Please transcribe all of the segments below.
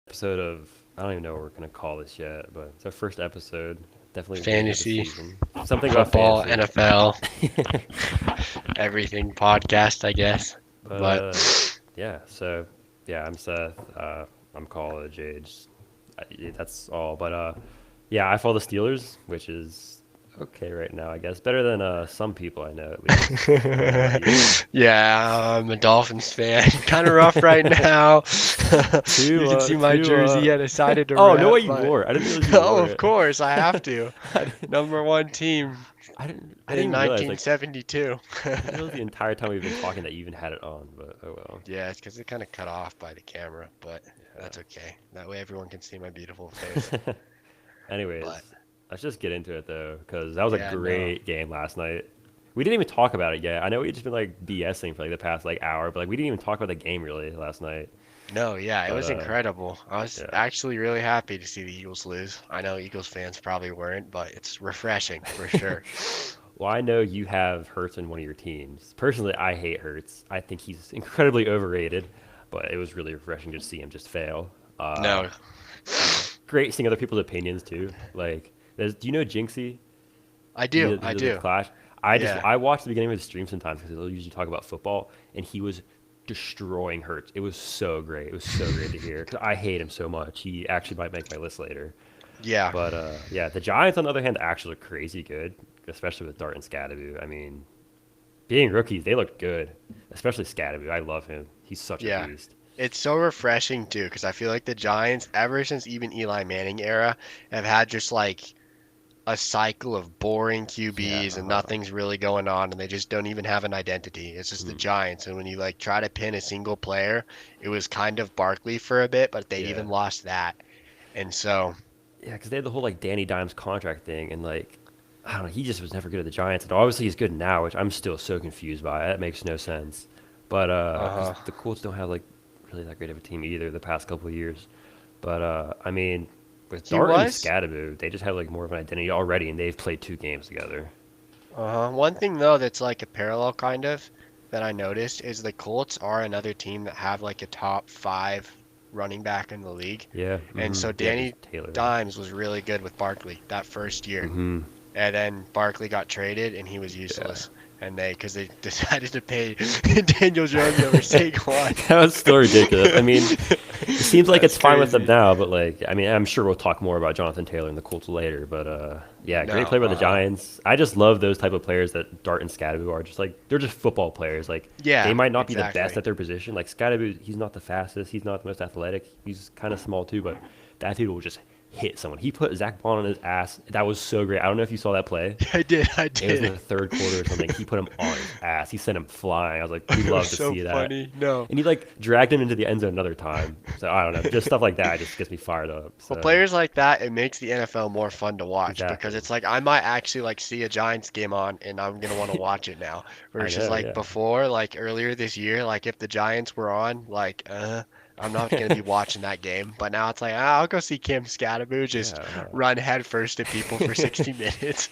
episode of, I don't even know what we're gonna call this yet, but it's our first episode. Definitely beginning of the Fantasy, season. Something about football, fantasy. NFL, everything podcast, I guess. But But yeah. So yeah, I'm Seth. I'm college age. That's all. But yeah, I follow the Steelers, which is okay right now, I guess. Better than some people I know at least. What about you? yeah, I'm a Dolphins fan. Kind of rough right now. You Two can see my two jersey I decided to Oh, no rep, way you but wore it. I didn't realize you oh, wore of it. course I have to. I didn't, Number one team I didn't in even realize, like, 1972. I didn't realize the entire time we've been talking that you even had it on, but oh well. Yeah, it's because it kind of cut off by the camera, but that's okay. That way everyone can see my beautiful face. Yeah. Anyways, But let's just get into it though, because that was a yeah, no. great game last night. We didn't even talk about it yet. I know we've just been like BSing for like the past like hour, but like we didn't even talk about the game really last night. No, yeah, it But was incredible. I was yeah. actually really happy to see the Eagles lose. I know Eagles fans probably weren't, but it's refreshing for sure. Well, I know you have Hurts in one of your teams. Personally, I hate Hurts. I think he's incredibly overrated, but it was really refreshing to see him just fail. No, Great seeing other people's opinions too. Like, do you know Jinxie? I do, The I the do. Clash. Yeah, I watched the beginning of his stream sometimes because he'll usually talk about football, and he was destroying Hurts. It was so great. It was so great to hear. 'Cause I hate him so much. He actually might make my list later. yeah. But yeah, the Giants on the other hand actually look crazy good, especially with Dart and Scadaboo. I mean, being rookies, they look good, especially Scadaboo. I love him. He's such a Yeah. beast. It's so refreshing too, because I feel like the Giants, ever since even Eli Manning era, have had just like a cycle of boring Yeah. QBs and nothing's really going on, and they just don't even have an identity. It's just the Mm, Giants, and when you like try to pin a single player, it was kind of Barkley for a bit, but they yeah. even lost that. And so, Yeah, because they had the whole like Danny Dimes contract thing, and like I don't know, he just was never good at the Giants. And obviously he's good now, which I'm still so confused by. That makes no sense. But because uh-huh. the Colts don't have like really that great of a team either the past couple of years. But I mean, with He Dart and was. Scadaboo, they just have like more of an identity already, and they've played two games together. Uh-huh. One thing though that's like a parallel kind of that I noticed is the Colts are another team that have like a top five running back in the league. Yeah. And so Yeah, because Danny Taylor. Dimes was really good with Barkley that first year. Hmm. And then Barkley got traded and he was Yeah. useless. And because they decided to pay Daniel Jones over Saquon. That was so ridiculous. I mean, it seems like That's it's fine with them crazy. now, but like, I mean, I'm sure we'll talk more about Jonathan Taylor and the Colts later. But yeah, No, great play by the uh-huh. Giants. I just love those type of players that Dart and Scadaboo are. Just like they're just football players. Like they Yeah, might not be the best exactly. at their position. Like Scadaboo, he's not the fastest. He's not the most athletic. He's kind of small too, but that dude will just hit someone. He put Zach Bond on his ass. That was so great. I don't know if you saw that play. I It was in did. the third quarter or something. He put him on his ass. He sent him flying. I was like, we It was love to so see that. funny. No. And he like dragged him into the end zone another time. So I don't know, just stuff like that just gets me fired up. Well, So players like that, it makes the NFL more fun to watch because exactly, it's like I might actually like see a Giants game on and I'm gonna want to watch it now. I Versus know, like yeah, before, like earlier this year, like if the Giants were on, like I'm not gonna be watching that game. But now it's like I'll go see Cam Scatterboo just yeah. run headfirst at people for 60 minutes.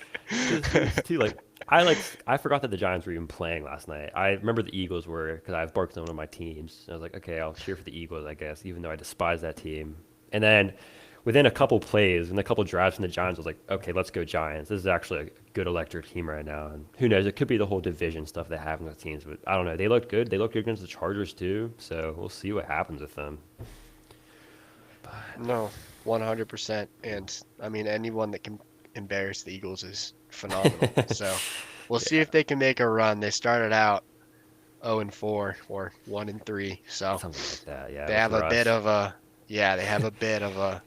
Because too like I forgot that the Giants were even playing last night. I remember the Eagles were because I've barked on one of my teams. I was like, okay, I'll cheer for the Eagles, I guess, even though I despise that team. And then within a couple plays and a couple drives from the Giants, I was like, okay, let's go Giants. This is actually a good electric team right now. And who knows? It could be the whole division stuff they have in the teams, but I don't know. They look good. They look good against the Chargers too. So we'll see what happens with them. No, 100%. And I mean, anyone that can embarrass the Eagles is phenomenal. So we'll see Yeah, if they can make a run. They started out 0 and 4 or 1 and 3. So something like that. Yeah, they with have a bit Russ. of a yeah, they have a bit of a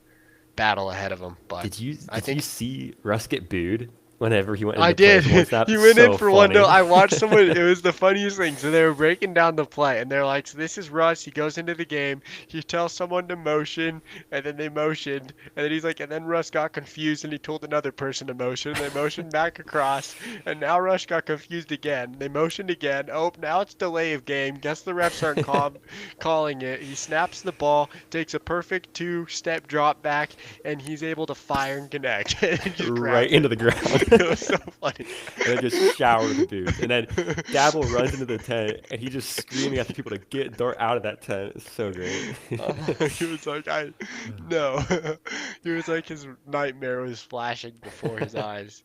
battle ahead of them. But I Did you think see Russ get booed whenever he went I into play did. for one snap? He went in So for one. No, funny. I watched someone. It was the funniest thing. So they were breaking down the play, and they're like, "So this is Russ. He goes into the game. He tells someone to motion, and then they motioned, and then he's like, and then Russ got confused, and he told another person to motion. They motioned back across, and now Russ got confused again. They motioned again. Oh, now it's delay of game. Guess the refs aren't calling it. He snaps the ball, takes a perfect two-step drop back, and he's able to fire and connect. And he just Right grabs into it. the ground. It was so funny. and then just showered with booze. And then Dabble runs into the tent and he's just screaming at the people to get Dart out of that tent. It's so great. He was like, no. He was like, his nightmare was flashing before his eyes.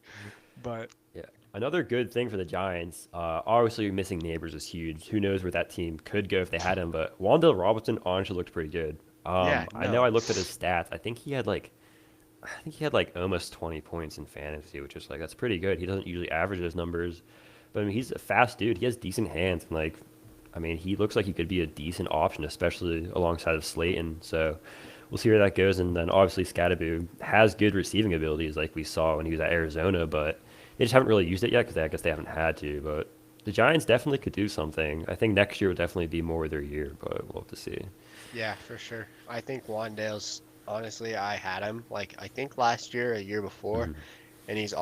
But Yeah. Another good thing for the Giants, obviously missing Neighbors is huge. Who knows where that team could go if they had him? But Wandale Robinson honestly looked pretty good. yeah, I know no. I looked at his stats. I think he had like almost 20 points in fantasy, which is like that's pretty good. He doesn't usually average those numbers, but I mean he's a fast dude. He has decent hands, and like, I mean he looks like he could be a decent option, especially alongside of Slayton. So we'll see where that goes. And then obviously Scatterbo has good receiving abilities, like we saw when he was at Arizona, but they just haven't really used it yet because I guess they haven't had to. But the Giants definitely could do something. I think next year will definitely be more their year, but we'll have to see. Yeah, for sure. I think Wandale's, honestly, I had him, like, I think last year, a year before, Hmm. and he's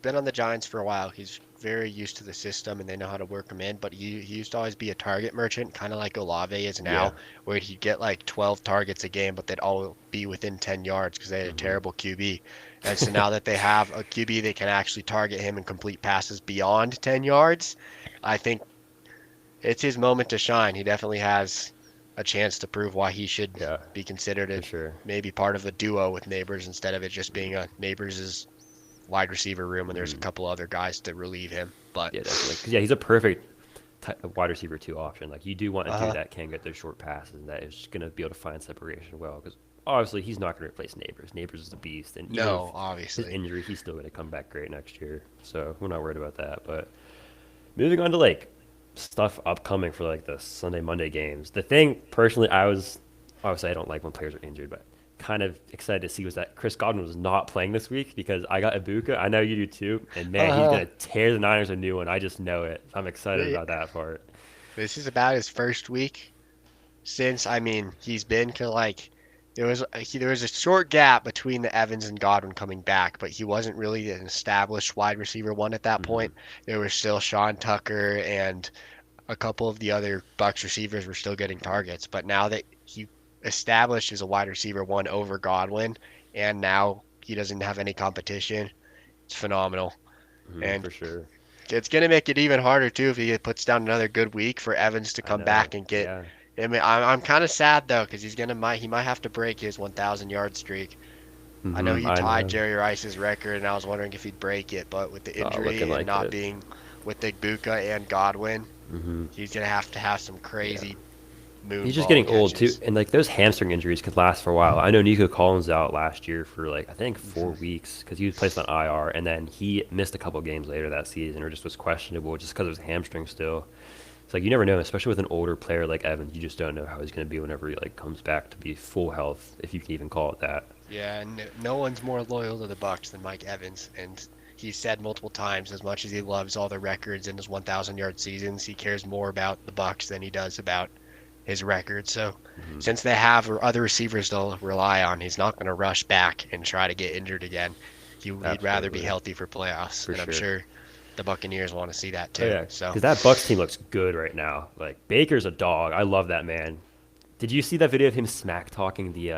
been on the Giants for a while. He's very used to the system and they know how to work him in, but he used to always be a target merchant, kind of like Olave is Yeah. now, where he'd get like 12 targets a game, but they'd all be within 10 yards because they had a Hmm. terrible QB. And so now that they have a QB, they can actually target him and complete passes beyond 10 yards. I think it's his moment to shine. He definitely has a chance to prove why he should Yeah, be considered for a sure. maybe part of a duo with Neighbors instead of it just being a Neighbors' wide receiver room and there's a Hmm. couple other guys to relieve him. But Yeah, definitely. Because yeah, he's a perfect wide receiver two option. Like you do want a dude uh that can get those short passes and that is going to be able to find separation well. Because obviously he's not going to replace Neighbors. Neighbors is a beast, and even with no, his obviously. injury, he's still going to come back great next year. So we're not worried about that. But moving on to like stuff upcoming for like the Sunday Monday games. The thing personally, I was obviously I don't like when players are injured, but kind of excited to see was that Chris Godwin was not playing this week because I got Ibuka. I know you do too, and man, he's Uh-huh. gonna tear the Niners a new one. I just know it. I'm excited Th- about that part. This is about his first week since, I mean, he's been kind of like there was a short gap between the Evans and Godwin coming back, but he wasn't really an established wide receiver one at that Hmm. point. There was still Sean Tucker and a couple of the other Bucks receivers were still getting targets, but now that he established as a wide receiver one over Godwin, and now he doesn't have any competition, it's phenomenal. Hmm, And for sure. it's going to make it even harder too if he puts down another good week for Evans to I come know. back and get. Yeah. I mean, I'm kind of sad though because he might have to break his 1,000 yard streak. I know he I tied know. Jerry Rice's record, and I was wondering if he'd break it, but with the It's looking injury and like not it. being with the Buka and Godwin, Hmm. he's gonna have to have some Yeah. crazy He's just moonball getting old too, catches. and like those hamstring injuries could last for a while. I know Nico Collins out last year for like I think Mhm. 4 weeks because he was placed on IR, and then he missed a couple games later that season, or just was questionable just because of his hamstring still. It's like you never know, especially with an older player like Evans. You just don't know how he's going to be whenever he like comes back to be full health, if you can even call it that. Yeah, and no one's more loyal to the Bucks than Mike Evans, and he said multiple times, as much as he loves all the records in his 1,000 yard seasons, he cares more about the Bucks than he does about his record. So Hmm. since they have other receivers to rely on, he's not going to rush back and try to get injured again. He'd rather be Absolutely, healthy for playoffs, for and I'm sure. sure the Buccaneers want to see that Oh too. yeah, So because that Bucks team looks good right now. Like Baker's a dog. I love that man. Did you see that video of him smack talking the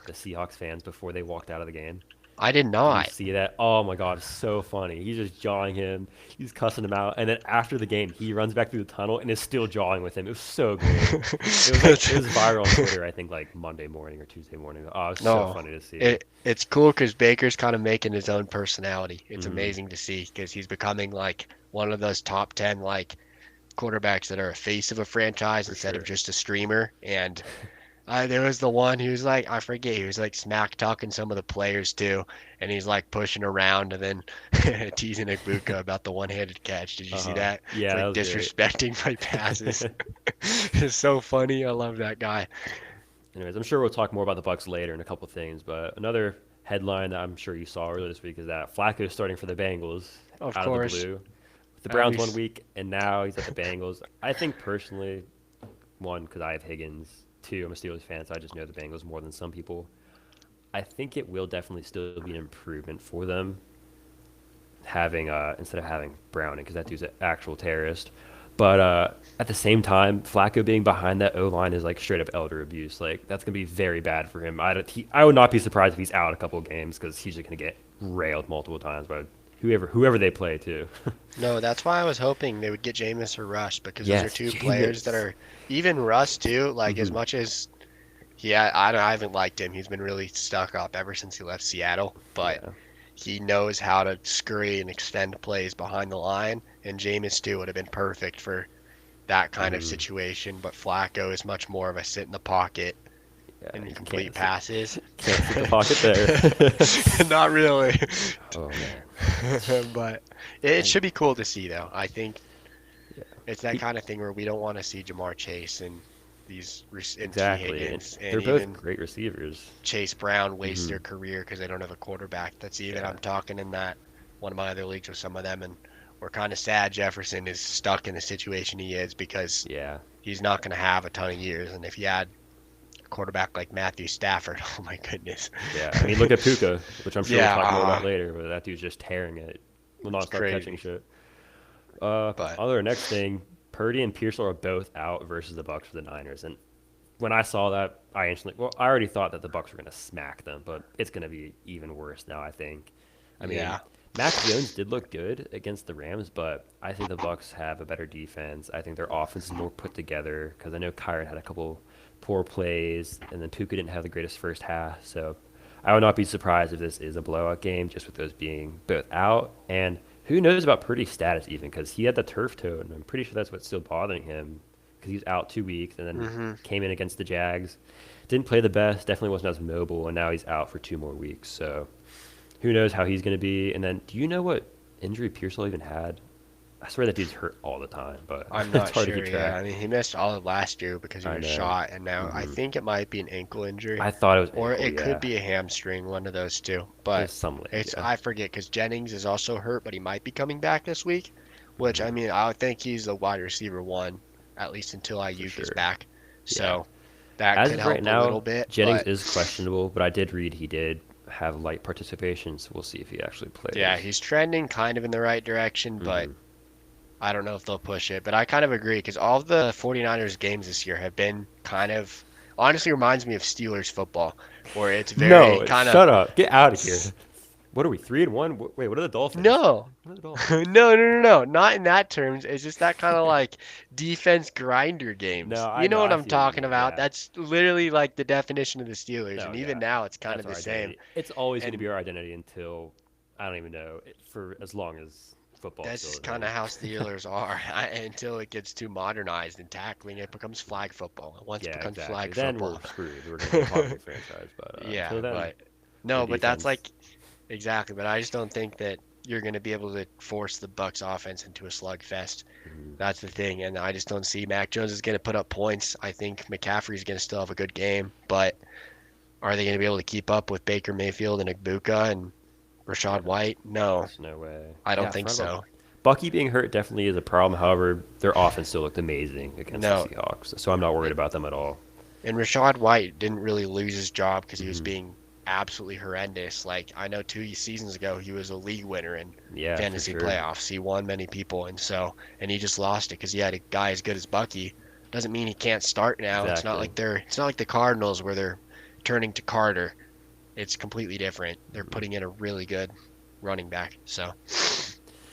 Seahawks fans before they walked out of the game? I did Did you not. see that? Oh my God, it's so funny. He's just jawing him. He's cussing him out, and then after the game, he runs back through the tunnel and is still jawing with him. It was so great. It was viral on Twitter. I think like Monday morning or Tuesday morning. Oh, it was so No, funny to see. it's cool because Baker's kind of making his own personality. It's Hmm. amazing to see because he's becoming like one of those top 10 like quarterbacks that are a face of a franchise For instead of sure. just a streamer. And there was the one who was like, I forget, he was like smack talking some of the players too, and he's like pushing around and then teasing Ibuka about the one-handed catch. Did you see Uh-huh. that? It's Yeah, that like was great. disrespecting my passes. It's so funny. I love that guy. Anyways, I'm sure we'll talk more about the Bucks later in a couple things, but another headline that I'm sure you saw earlier this week is that Flacco is starting for the Bengals Of out of the course, blue. With the at Browns one least. week, and now he's at the Bengals. I think personally, one, because I have Higgins. Two, I'm a Steelers fan, so I just know the Bengals more than some people. I think it will definitely still be an improvement for them having instead of having Browning because that dude's an actual terrorist. But at the same time, Flacco being behind that O line is like straight up elder abuse. Like that's gonna be very bad for him. I would not be surprised if he's out a couple of games because he's just gonna get railed multiple times by whoever they play too. No, that's why I was hoping they would get Jameis or Russ because those are Yes, two players that Jameis. are even Russ too. Like as Hmm. much as I haven't liked him. He's been really stuck up ever since he left Seattle, but Yeah. he knows how to scurry and extend plays behind the line, and Jameis too would have been perfect for that kind of Hmm. situation. But Flacco is much more of a sit in the pocket Yeah. and You complete passes. can't sit the pocket there. Not really, Oh man. but it And should be cool to see though. I think yeah. it's that He, kind of thing where we don't want to see Jamar Chase and and T exactly. And Higgins they're and both even great receivers. Chase Brown waste Hmm. their career because they don't have a quarterback. That's even Yeah. I'm talking in that one of my other leagues with some of them, and we're kind of sad Jefferson is stuck in the situation he is because Yeah. he's not going to have a ton of years. And if you had a quarterback like Matthew Stafford, oh my goodness, Yeah. I mean, look at Puka, which I'm sure we'll yeah, talk more about later, but that dude's just tearing it. Will it's not stop catching crazy. shit. But Other next thing, Purdy and Pearsall are both out versus the Bucks for the Niners, and when I saw that, I instantly well, I already thought that the Bucks were gonna smack them, but it's gonna be even worse now. I think. I mean, yeah, Mac Jones did look good against the Rams, but I think the Bucks have a better defense. I think their offense is more put together because I know Kyron had a couple poor plays, and then Puka didn't have the greatest first half. So I would not be surprised if this is a blowout game, just with those being both out. And who knows about Purdy's status even, because he had the turf toe, and I'm pretty sure that's what's still bothering him, because he was out 2 weeks and then hmm came in against the Jags. Didn't play the best, definitely wasn't as mobile, and now he's out for 2 more weeks. So who knows how he's going to be? And then, do you know what injury Pearsall even had? I swear that dude's hurt all the time, but I'm it's not hard to keep sure. Yeah, track. I mean he missed all of last year because he I was know. shot, and now I Hmm. think it might be an ankle injury. I thought it was Or ankle. it could Yeah, be a hamstring, one of those two. it's But some leg. it's Yeah. I forget because Jennings is also hurt, but he might be coming back this week. Which I Hmm. mean, I would think he's the wide receiver one, at least until For Ayuk is sure. back. Yeah. So that As could of right help a little now, bit. Jennings But is questionable, but I did read he did have light participation, so we'll see if he actually yeah, plays. he's trending kind of in the right direction, but Hmm. I don't know if they'll push it. But I kind of agree because all of the 49ers games this year have been kind of honestly reminds me of Steelers football, where it's very No, kind of shut up. Get out of here. What are we, 3-1? Wait, what are the Dolphins? no. What are the No, Dolphins? no, no, no, not in that terms. It's just that kind of like defense grinder No, games. I You know know. what I I'm see what you talking mean. about? Yeah. That's literally like the definition of the Steelers, No, and even yeah. now it's kind That's of our the same. identity. It's always going to And be our identity until, I don't even know, for as long as football is that's still just a kind thing. of how Steelers are until it gets too modernized and tackling it becomes flag football. And once it Yeah, becomes exactly. flag Then football, we're screwed. We're going to be a toxic franchise. But yeah, until then, but their no, but that's defense. like exactly. But I just don't think that you're going to be able to force the Bucks offense into a slugfest. Mhm. That's the thing, and I just don't see Mac Jones is going to put up points. I think McCaffrey's going to still have a good game, but are they going to be able to keep up with Baker Mayfield and Igbuka and Rashad Yeah, White? No, there's no way. I Yeah, don't I think forgot about so. Bucky being hurt definitely is a problem. However, their offense still looked amazing against the No, Seahawks, so I'm not worried about them at all. and Rashad White didn't really lose his job because he was Hmm. being absolutely horrendous. Like I know 2 seasons ago he was a league winner in Yeah, for fantasy sure. playoffs. He won many people, and he just lost it because he had a guy as good as Bucky. Doesn't mean he can't start now. Exactly. It's not like the Cardinals where they're turning to Carter. It's completely different. They're putting in a really good running back. So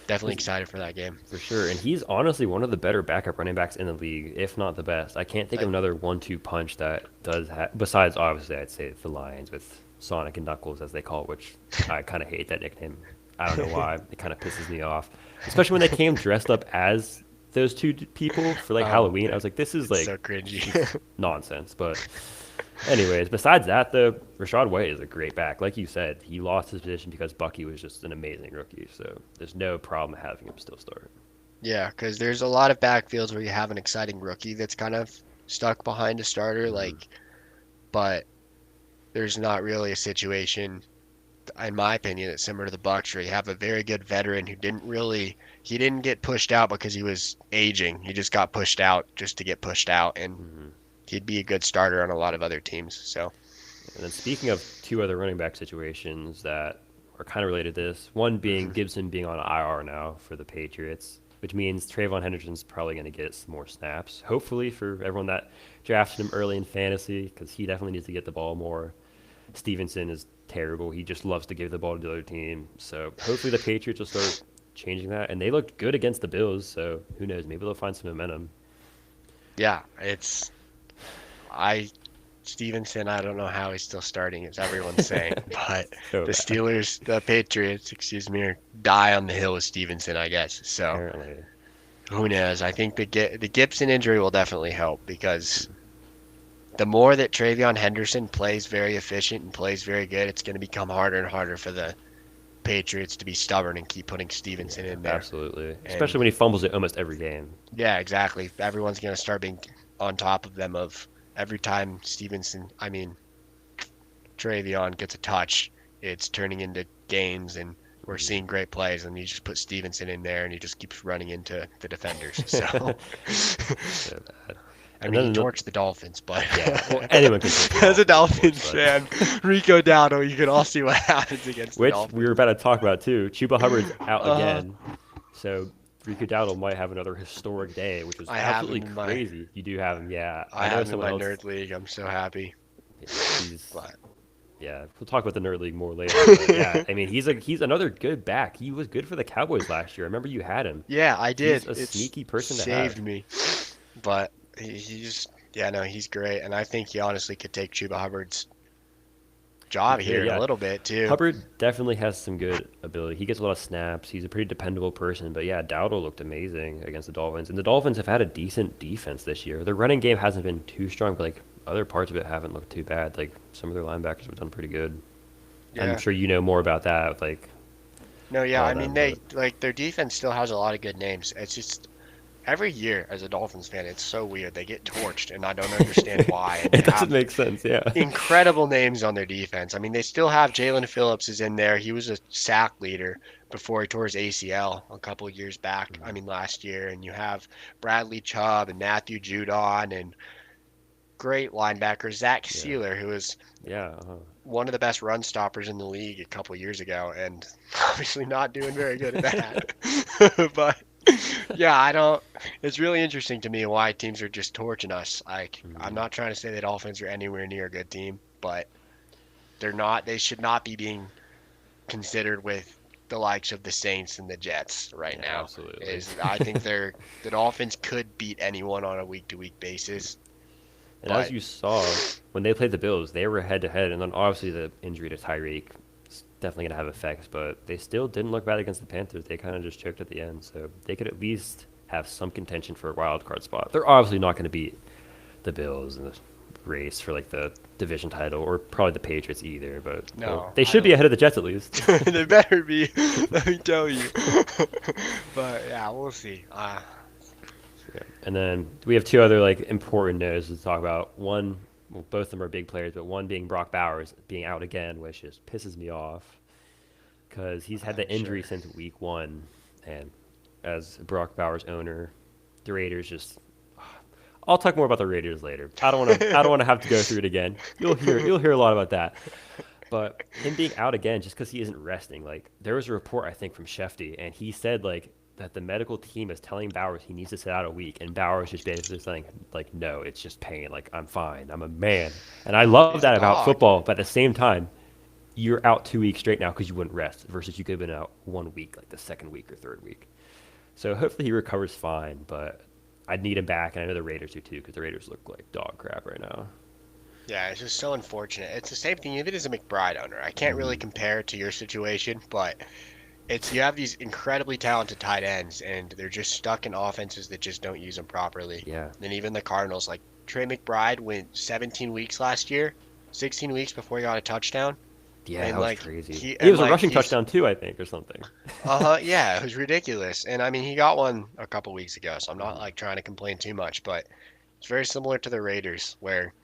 definitely He's excited for that game. for sure, and he's honestly one of the better backup running backs in the league, if not the best. I can't think I, of another one-two punch that does besides obviously I'd say the Lions with Sonic and Knuckles as they call it, which I kind of hate that nickname. I don't know why. It kind of pisses me off, especially when they came dressed up as those people for like oh Halloween. I man, was like, this is it's like so cringy. just nonsense. But anyways, besides that, though, Rashad White is a great back. Like you said, he lost his position because Bucky was just an amazing rookie. So there's no problem having him still start. Yeah, because there's a lot of backfields where you have an exciting rookie that's kind of stuck behind a starter, Hmm. but there's not really a situation, in my opinion, that's similar to the Bucks where you have a very good veteran who he didn't get pushed out because he was aging. He just got pushed out just to get pushed out, and Hmm. he'd be a good starter on a lot of other teams. So, And then speaking of two other running back situations that are kind of related to this, one being mhm. Gibson being on IR now for the Patriots, which means Trayvon Henderson's probably going to get some more snaps. Hopefully for everyone that drafted him early in fantasy, because he definitely needs to get the ball more. Stevenson is terrible. He just loves to give the ball to the other team. So hopefully the Patriots will start changing that. And they looked good against the Bills, so who knows? Maybe they'll find some momentum. Yeah, I Stevenson, I don't know how he's still starting, as everyone's saying, but So the bad, Steelers, the Patriots, excuse me, are die on the hill with Stevenson, I guess. So apparently. who knows? I think the Gibson injury will definitely help because the more that Travion Henderson plays very efficient and plays very good, it's going to become harder and harder for the Patriots to be stubborn and keep putting Stevenson Yeah, in there. absolutely. And Especially when he fumbles it almost every game. yeah, exactly. Everyone's going to start being on top of them of every time Travion gets a touch, it's turning into gains and we're Mhm. seeing great plays and you just put Stevenson in there and he just keeps running into the defenders. So So bad. I And mean, he then the, torched the Dolphins, but yeah, well, anyone can take the as a Dolphins, Dolphins of course, fan, Rico Dowdle, you can all see what happens against the which we were Dolphins. about to talk about too. Chuba Hubbard's out Uh, again, so Rico Dowdle might have another historic day, which was I have absolutely him in my crazy. You do have him, yeah. I I know have him in someone my else. nerd league. I'm so happy. Yeah, he's But yeah. We'll talk about the nerd league more later, but yeah, I mean he's another good back. He was good for the Cowboys last year. I remember you had him. yeah, I He's did. a It's sneaky person to have. saved me. But he's yeah, no, he's great, and I think he honestly could take Chuba Hubbard's He job could, here in a yeah. little bit too. Hubbard definitely has some good ability. He gets a lot of snaps. He's a pretty dependable person. But yeah, Dowdle looked amazing against the Dolphins. And the Dolphins have had a decent defense this year. Their running game hasn't been too strong, but like other parts of it haven't looked too bad. Like some of their linebackers have done pretty good. I'm Yeah. sure you know more about that with like No, yeah, all I of mean them, they but like their defense still has a lot of good names. It's just every year as a Dolphins fan, it's so weird. They get torched, and I don't understand why. And they it doesn't have make sense. Yeah. incredible names on their defense. I mean, they still have Jalen Phillips is in there. He was a sack leader before he tore his ACL a couple of years back. I Mhm. mean, last year. And you have Bradley Chubb and Matthew Judon and great linebacker Zach Yeah. Sealer, who was Yeah. one of the best run stoppers in the league a couple of years ago, and obviously not doing very good at that. But yeah, I don't. It's really interesting to me why teams are just torching us. Like, I'm Mhm. not trying to say that Dolphins are anywhere near a good team, but they're not. They should not be being considered with the likes of the Saints and the Jets right Yeah, now. absolutely. Is I think the Dolphins could beat anyone on a week to week basis, And as but you saw, when they played the Bills, they were head to head, and then obviously the injury to Tyreek is definitely going to have effects, but they still didn't look bad against the Panthers. They kind of just choked at the end, so they could at least have some contention for a wild card spot. They're obviously not going to beat the Bills in the race for like the division title, or probably the Patriots either, but no, they I should be don't. ahead of the Jets at least. They better be. Let me tell you. But yeah, we'll see. Yeah. And then we have two other like important news to talk about. One, well, both of them are big players, but one being Brock Bowers being out again, which just pisses me off because he's had I'm the injury sure. since week one, and as Brock Bowers owner, the Raiders just. I'll talk more about the Raiders later. I don't want to. I don't want to have to go through it again. You'll hear a lot about that. But him being out again just because he isn't resting, like there was a report I think from Shefty, and he said like that the medical team is telling Bowers he needs to sit out a week, and Bowers just basically saying like, no, it's just pain. Like I'm fine. I'm a man, and I love He's a that about dog. football. But at the same time, you're out 2 weeks straight now because you wouldn't rest, versus you could have been out 1 week, like the second week or third week. So hopefully he recovers fine, but I'd need him back, and I know the Raiders do too because the Raiders look like dog crap right now. Yeah, it's just so unfortunate. It's the same thing even as a McBride owner. I can't really Hmm. compare it to your situation, but it's you have these incredibly talented tight ends, and they're just stuck in offenses that just don't use them properly. Yeah, And even the Cardinals, like Trey McBride went 17 weeks last year, 16 weeks before he got a touchdown, yeah, that and was like crazy. he He and was a like rushing he's touchdown too, I think, or something. yeah, it was ridiculous. And I mean, he got one a couple weeks ago, so I'm not Mhm. like trying to complain too much, but it's very similar to the Raiders where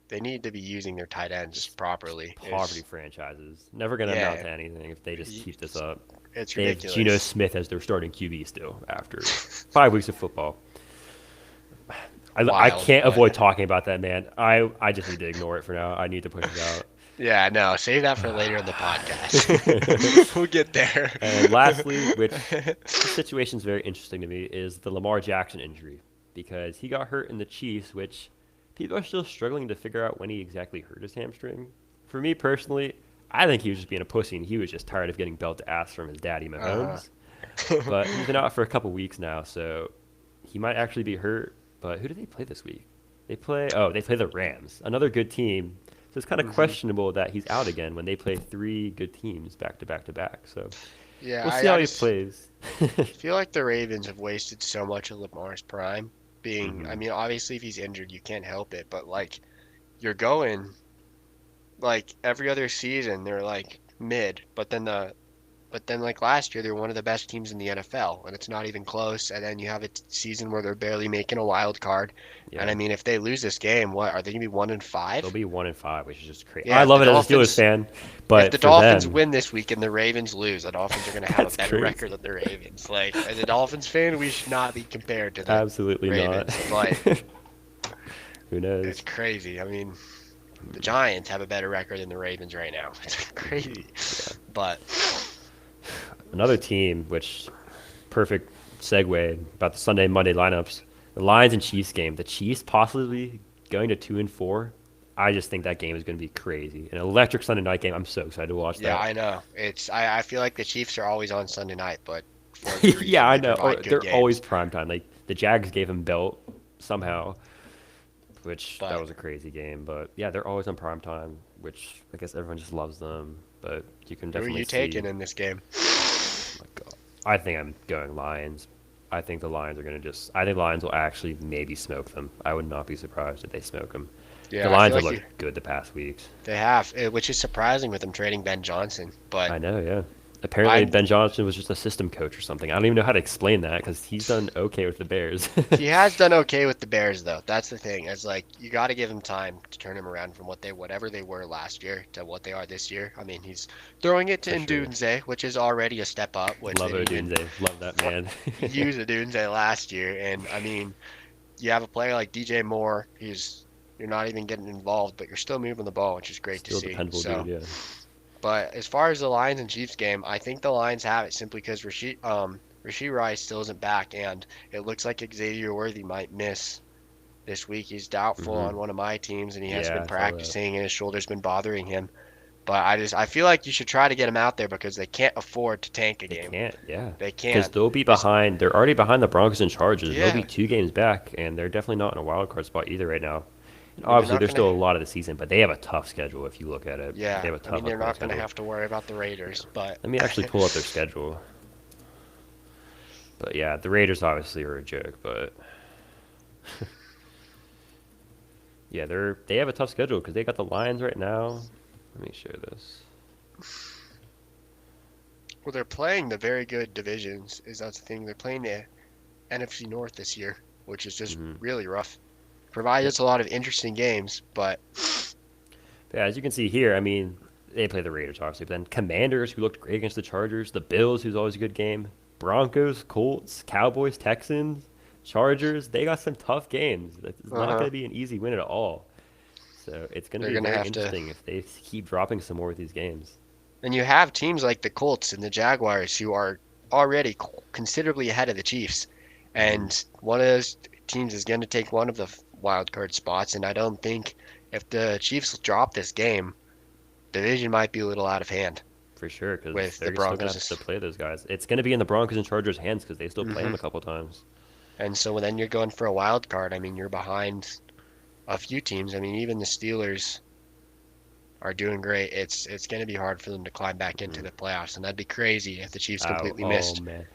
they need to be using their tight ends Just properly. poverty franchises. Never going to amount Yeah, to anything if they just keep this up. it's They have Geno ridiculous. Smith as their starting QB still after 5 weeks of football. I Wild, can't but avoid talking about that man. I just need to ignore it for now. I need to push it out. Yeah, no, save that for later in the podcast. We'll get there. And lastly, which this situation is very interesting to me, is the Lamar Jackson injury because he got hurt in the Chiefs, which people are still struggling to figure out when he exactly hurt his hamstring. For me personally, I think he was just being a pussy and he was just tired of getting belt to ass from his daddy Uh-huh. Mahomes. But he's been out for a couple weeks now, so he might actually be hurt. But who do they play this week? They play the Rams, another good team. So it's kind of hmm questionable that he's out again when they play three good teams back to back to back. So Yeah, we'll see I how he just plays. feel like the Ravens have wasted so much of Lamar's prime. I hmm mean, obviously if he's injured, you can't help it, but like you're going like every other season, they're like mid, but then like last year, they're one of the best teams in the NFL, and it's not even close. And then you have a season where they're barely making a wild card. And Yeah, I mean, if they lose this game, what are they gonna be one and they'll five? be 1-5, which is just crazy. I Yeah, love it as a Steelers fan, if but the for Dolphins them, win this week and the Ravens lose, the Dolphins are gonna have a that's better record crazy. than the Ravens. Like as a Dolphins fan, we should not be compared to the Absolutely not. Ravens, but Who it's knows? crazy. I mean, the Giants have a better record than the Ravens right now. It's crazy, Yeah. but Another team, which perfect segue about the Sunday Monday lineups. The Lions and Chiefs game. The Chiefs possibly going to 2-4. I just think that game is going to be crazy. An electric Sunday night game. I'm so excited to watch yeah, that. I know. I feel like the Chiefs are always on Sunday night, but for a good Yeah, reason. I They know. Or provide good they're always games. prime time. Like the Jags gave him belt somehow, which that But was a crazy game. But yeah, they're always on prime time, which I guess everyone just loves them. But you can who are definitely you taking see. in this game? Oh my God. I think I'm going Lions. I think the Lions are going to just. I think Lions will actually maybe smoke them. I would not be surprised if they smoke them. The Yeah, I Lions feel have like looked good the past weeks. they have, which is surprising with them trading Ben Johnson. But I know, yeah. Apparently, I Ben Johnson was just a system coach or something. I don't even know how to explain that because he's done okay with the Bears. he has done okay with the Bears though. That's the thing. It's like you got to give him time to turn him around from whatever they were last year to what they are this year. I mean, he's throwing it to For sure. Ndunze, which is already a step up, which they Love didn't even Odunze. Love that man. use Ndunze last year. And I mean, you have a player like DJ Moore. You're not even getting involved, but you're still moving the ball, which is great to Still see. dependable dude, So, yeah. but as far as the Lions and Chiefs game, I think the Lions have it simply because Rasheed Rice still isn't back, and it looks like Xavier Worthy might miss this week. He's doubtful hmm on one of my teams, and he hasn't Yeah, been I saw that. practicing, and his shoulder's been bothering him. But I feel like you should try to get him out there because they can't afford to tank a They game. can't, yeah. They Because can't. they'll be It's, behind. They're already behind the Broncos and Chargers. They'll be yeah, 2 games back, and they're definitely not in a wild card spot either right now. And I mean they're obviously, not there's gonna. still a lot of the season, but they have a tough schedule if you look at it. They Yeah, have a I mean tough they're upcoming not gonna schedule. have to worry about the Raiders, but Let me actually pull up their schedule. But yeah, the Raiders obviously are a joke, but yeah, they have a tough schedule because they got the Lions right now. Let me share this. well, they're playing the very good divisions. Is that's the thing. They're playing the NFC North this year, which is just hmm really rough. Provides Yep. us a lot of interesting games, but But yeah, as you can see here, I mean, they play the Raiders obviously, but then Commanders, who looked great against the Chargers, the Bills, who's always a good game, Broncos, Colts, Cowboys, Texans, Chargers. They got some tough games. It's not uh-huh. going to be an easy win at all. So it's going to They're be gonna very have to. interesting if they keep dropping some more with these games. And you have teams like the Colts and the Jaguars who are already considerably ahead of the Chiefs, hmm and one of those teams is going to take one of the wild card spots. And I don't think if the Chiefs drop this game, the division might be a little out of hand For sure, because with the they're still going to have to Broncos. play those guys. It's going to be in the Broncos and Chargers' hands because they still play them hmm a couple times. And so then you're going for a wild card. I mean, you're behind a few teams. I mean, even the Steelers are doing great. It's going to be hard for them to climb back into hmm the playoffs, and that'd be crazy if the Chiefs completely Oh missed. man,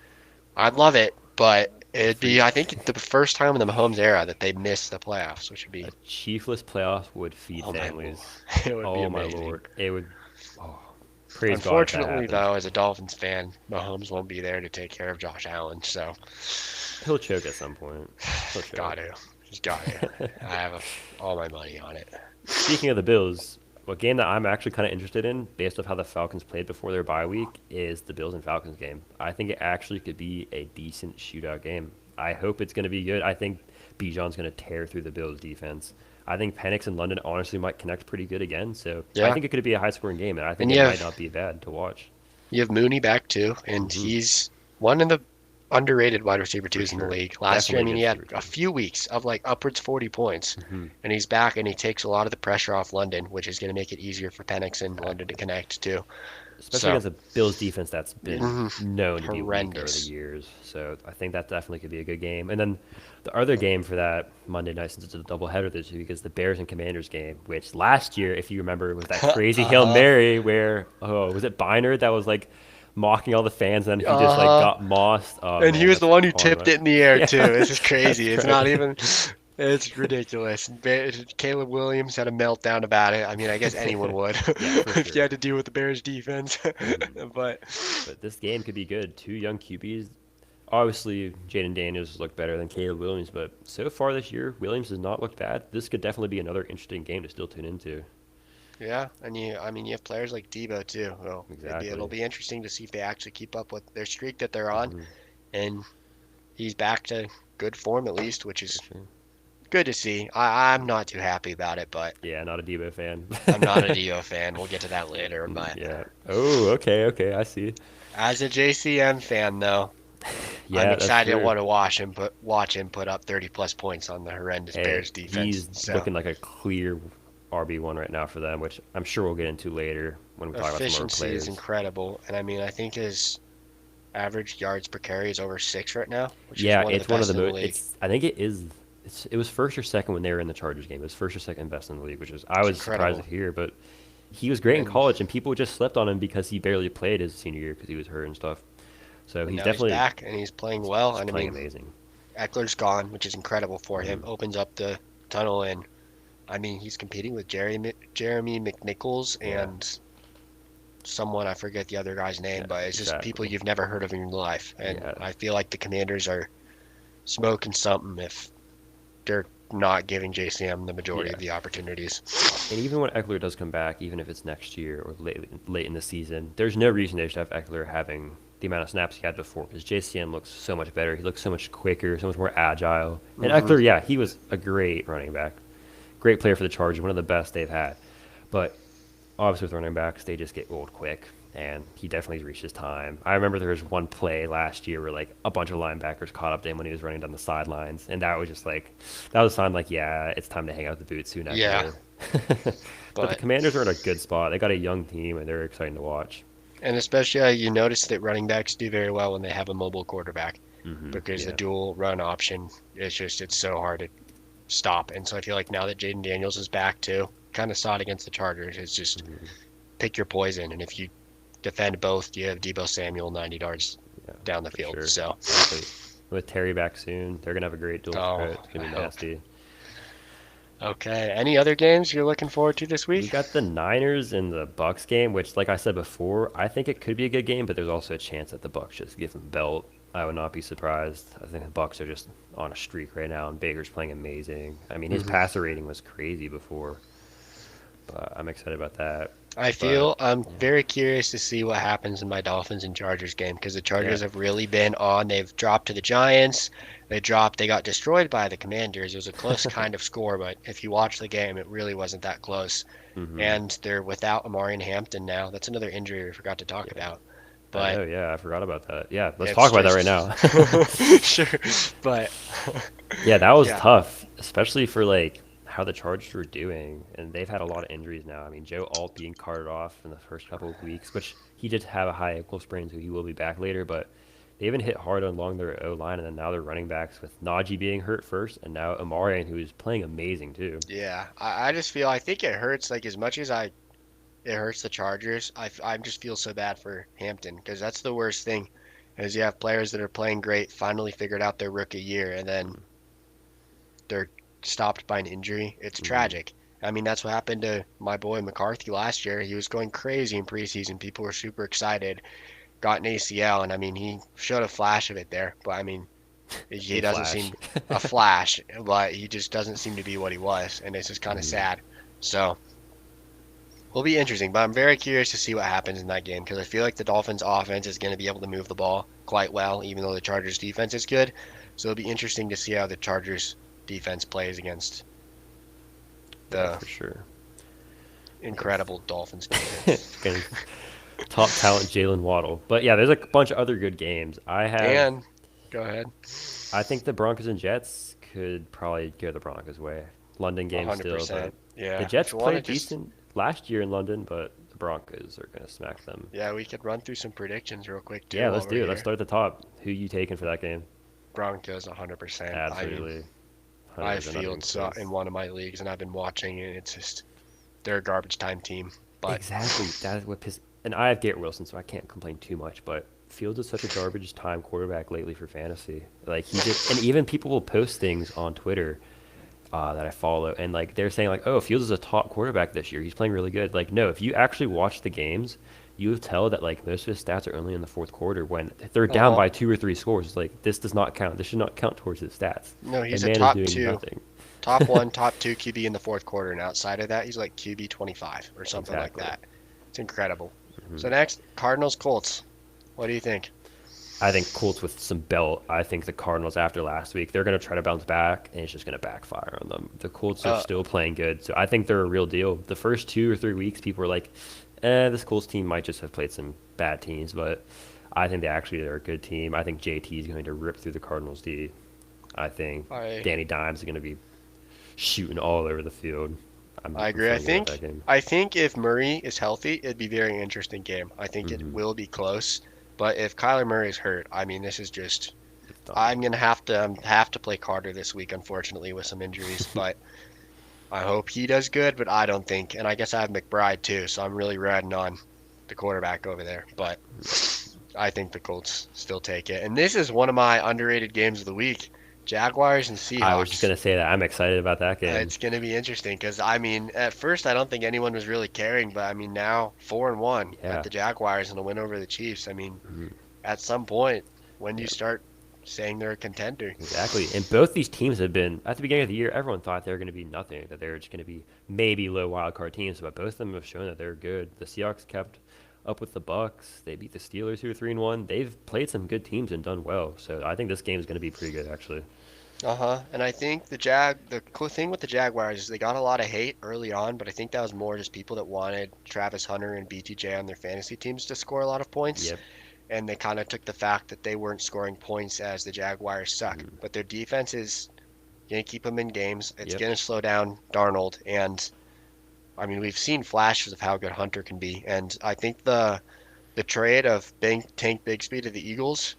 I'd love it, but it'd free be I think the first time in the Mahomes era that they miss the playoffs, which would a be chiefless playoff would feed oh my lord, families. it would be Oh my amazing. lord, it would. Oh, praise God if that Unfortunately, happens. though, as a Dolphins fan, Mahomes won't be there to take care of Josh Allen, so He'll choke at some point. He'll got choke. to, just got to. I have all my money on it. Speaking of the Bills, what game that I'm actually kind of interested in, based off how the Falcons played before their bye week, is the Bills and Falcons game. I think it actually could be a decent shootout game. I hope it's going to be good. I think Bijan's going to tear through the Bills defense. I think Penix and London honestly might connect pretty good again. So I Yeah, think it could be a high scoring game, and I and think it might not be bad to watch. you have Mooney back too, and Hmm. he's one of the underrated wide receiver For twos in the sure. league. Last year, I Definitely a mean, good he had receiver a too. few weeks of like upwards 40 points, Hmm. and he's back and he takes a lot of the pressure off London, which is going to make it easier for Penix and London to Exactly. connect too. Especially So, against a Bills defense that's been mhm, known to be weak over the horrendous. years. So I think that definitely could be a good game. And then the other game for that Monday night, since it's a doubleheader this week, is the Bears and Commanders game, which last year, if you remember, was that crazy Hail Uh-huh. Mary where, oh, was it Bynard that was like mocking all the fans and then he just like Uh-huh. got mossed? Oh And he man, was that's the one who fun, tipped right? it in the air too. Yeah, This is that's crazy. It's not right. even. It's ridiculous. Caleb Williams had a meltdown about it. I mean, I guess anyone would Yeah, for if you sure. had to deal with the Bears defense. Hmm. But But this game could be good. Two young QBs. Obviously, Jaden Daniels looked better than Caleb Williams, but so far this year, Williams has not looked bad. This could definitely be another interesting game to still tune into. yeah, and I mean, you have players like Debo too. Well, it'll Exactly. be interesting to see if they actually keep up with their streak that they're on, Hmm. and he's back to good form at least, which For is sure. good to see. I'm not too happy about it, but Yeah, not a Debo fan. I'm not a Dio fan. We'll get to that later. But Yeah. Oh, okay, okay. I see. as a JCM fan, though. I'm Yeah, that's excited to true. want to watch him put up 30 plus points on the horrendous Hey, Bears defense. he's So looking like a clear RB1 right now for them, which I'm sure we'll get into later when we talk about some other efficiency is players. incredible, and I mean I think his average yards per carry is over 6 right now, which is Yeah, one of the it's one of the best in the most. league. It's. I think it is. It was first or second when they were in the Chargers game. It was first or second best in the league, which is I It's was surprised incredible. to hear. But he was great in And college, and people just slept on him because he barely played his senior year because he was hurt and stuff. So and he's now he's definitely back and he's playing well. he's And I playing mean amazing. Eckler's gone, which is incredible for him. Hmm. Opens up the tunnel, and I mean he's competing with Jeremy McNichols Yeah, and someone I forget the other guy's name, yeah, but it's just people exactly. you've never heard of in your life. And Yeah, I feel like the Commanders are smoking something if they're not giving JCM the majority yeah. of the opportunities. And even when Eckler does come back, even if it's next year or late in the season, there's no reason they should have Eckler having the amount of snaps he had before because JCM looks so much better. He looks so much quicker, so much more agile. And Hmm. Eckler, yeah, he was a great running back, great player for the Chargers, one of the best they've had. But obviously, with running backs, they just get old quick, and he definitely reached his time. I remember there was one play last year where like a bunch of linebackers caught up to him when he was running down the sidelines, and that was just like that was a sign like, yeah, it's time to hang out the boots soon, Yeah, Eckler. But the but Commanders are in a good spot. They got a young team, and they're exciting to watch. and especially you notice that running backs do very well when they have a mobile quarterback because the Yeah. dual run option is just it's so hard to stop. And so I feel like now that Jaden Daniels is back too, kind of saw it against the Chargers. It's just Hmm. pick your poison, and if you defend both, you have Debo Samuel 90 yards Yeah, down the for field. sure. So, Exactly. With Terry back soon, they're gonna have a great dual oh, threat. It's I gonna be hope. nasty. Okay. Any other games you're looking forward to this We week? got the Niners and the Bucks game, which, like I said before, I think it could be a good game, but there's also a chance that the Bucks just give them a belt. I would not be surprised. I think the Bucks are just on a streak right now, and Baker's playing amazing. I mean, his Hmm. passer rating was crazy before, but I'm excited about that. I But feel I'm yeah, very curious to see what happens in my Dolphins and Chargers game because the yeah, Chargers have really been on. They've dropped to the Giants. They got destroyed by the Commanders. It was a close kind of score, but if you watch the game, it really wasn't that close. hmm, And they're without Amari and Hampton now. That's another injury we forgot to talk yeah. about. I But know. Yeah, I forgot about that. Yeah, let's it's talk about that right just now. sure. But Yeah, that was yeah, tough, especially for like how the Chargers were doing, and they've had a lot of injuries now. I mean, Joe Alt being carted off in the first couple of weeks, which he did have a high ankle sprain, so he will be back later. But they even hit hard along their O line, and then now they're running backs with Najee being hurt first, and now Amarian, who is playing amazing too. yeah. I just feel I think it hurts like as much as it hurts the Chargers. I just feel so bad for Hampton because that's the worst thing is you have players that are playing great, finally figured out their rookie year, and then they're stopped by an injury. It's Hmm. tragic. I mean, that's what happened to my boy McCarthy last year. He was going crazy in preseason. People were super excited. Got an ACL, and I mean, he showed a flash of it there, but I mean, he A doesn't flash. seem a flash, but he just doesn't seem to be what he was, and it's just kind of Hmm. sad. So will be interesting, but I'm very curious to see what happens in that game because I feel like the Dolphins' offense is going to be able to move the ball quite well, even though the Chargers' defense is good. So it'll be interesting to see how the Chargers' defense plays against Yeah, the for sure. incredible Dolphins defense. Again, top talent Jalen Waddle. But yeah, there's a bunch of other good games. And go ahead. I think the Broncos and Jets could probably go the Broncos' way. London game still, but 100%. the Yeah. Jets If you want to played just, decent last year in London, but the Broncos are gonna smack them. yeah, we could run through some predictions real quick Yeah, too let's while we're do it. Let's here. start at the top. Who you taking for that game? Broncos 100%. I mean, Absolutely, I 100%, not feel even it's in close. one of my leagues and I've been watching and it's just they're a garbage time team. But Exactly. That is what pissed. And I have Garrett Wilson, so I can't complain too much. But Fields is such a garbage time quarterback lately for fantasy. Like he just, and even people will post things on Twitter that I follow, and like they're saying like, "Oh, Fields is a top quarterback this year. He's playing really good." Like, no, if you actually watch the games, you will tell that like most of his stats are only in the fourth quarter when they're down uh-huh. by 2 or 3 scores. It's like this does not count. This should not count towards his stats. No, The he's a man is top doing two, nothing. top one, top two QB in the fourth quarter, and outside of that, he's like QB 25 or something like Exactly. that. It's incredible. So Hmm. next, Cardinals Colts. What do you think? I think Colts with some belt. I think the Cardinals after last week, they're going to try to bounce back, and it's just going to backfire on them. The Colts are Uh, still playing good, so I think they're a real deal. The first 2 or 3 weeks, people were like, this Colts team might just have played some bad teams, but I think they actually are a good team. I think JT is going to rip through the Cardinals D. I think I Danny Dimes is going to be shooting all over the field. I I'm agree. I feeling good about that think game. I think if Murray is healthy, it'd be a very interesting game. I think it Hmm. will be close. But if Kyler Murray is hurt, I mean, this is just It's done. I'm gonna have to play Carter this week, unfortunately, with some injuries. But I hope he does good. But I don't think, and I guess I have McBride too, so I'm really riding on the quarterback over there. But I think the Colts still take it. And this is one of my underrated games of the week: Jaguars and I was just Seahawks. going to say that. I'm excited about that game. It's going to be interesting because I mean, at first I don't think anyone was really caring, but I mean now 4-1 at Yeah. the Jaguars and a win over the Chiefs. I mean, Mhm. at some point, when do you Yeah. start saying they're a contender? Exactly. And both these teams have been, at the beginning of the year, everyone thought they were going to be nothing, that they were just going to be maybe low wild card teams, but both of them have shown that they're good. The Seahawks kept up with the Bucks. They beat the Steelers, who are 3-1. They've played some good teams and done well. So I think this game is going to be pretty good, actually. Uh-huh. And I think the cool thing with the Jaguars is they got a lot of hate early on, but I think that was more just people that wanted Travis Hunter and BTJ on their fantasy teams to score a lot of points. Yep. And they kind of took the fact that they weren't scoring points as the Jaguars suck. Mhm. But their defense is going to keep them in games. It's Yep. going to slow down Darnold. And I mean, we've seen flashes of how good Hunter can be. And I think the trade of Tank Bigsby to the Eagles,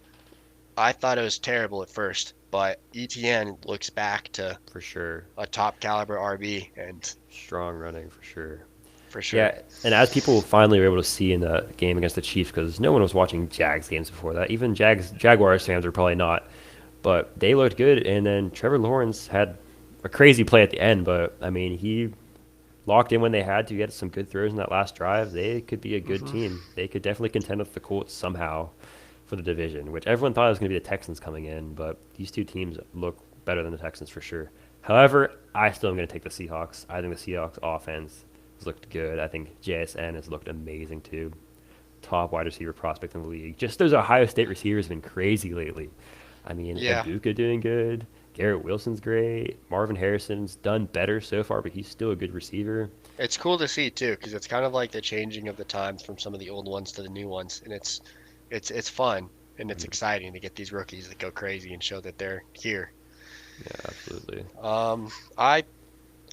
I thought it was terrible at first. But ETN looks back to For sure. a top caliber RB, and Strong running, for sure. for sure. Yeah, and as people finally were able to see in the game against the Chiefs, because no one was watching Jags games before that. Even Jaguars fans were probably not, but they looked good. And then Trevor Lawrence had a crazy play at the end, but I mean he locked in when they had to get some good throws in that last drive. They could be a good Hmm. team. They could definitely contend with the Colts somehow for the division, which everyone thought was going to be the Texans coming in, but these two teams look better than the Texans for sure. However, I still am going to take the Seahawks. I think the Seahawks offense has looked good. I think JSN has looked amazing too. Top wide receiver prospect in the league. Just those Ohio State receivers have been crazy lately. I mean, Yeah, Ibuka doing good. Garrett Wilson's great. Marvin Harrison's done better so far, but he's still a good receiver. it's cool to see too, because it's kind of like the changing of the times from some of the old ones to the new ones, and it's fun and it's Mhm. exciting to get these rookies that go crazy and show that they're here. Yeah, absolutely. Um, I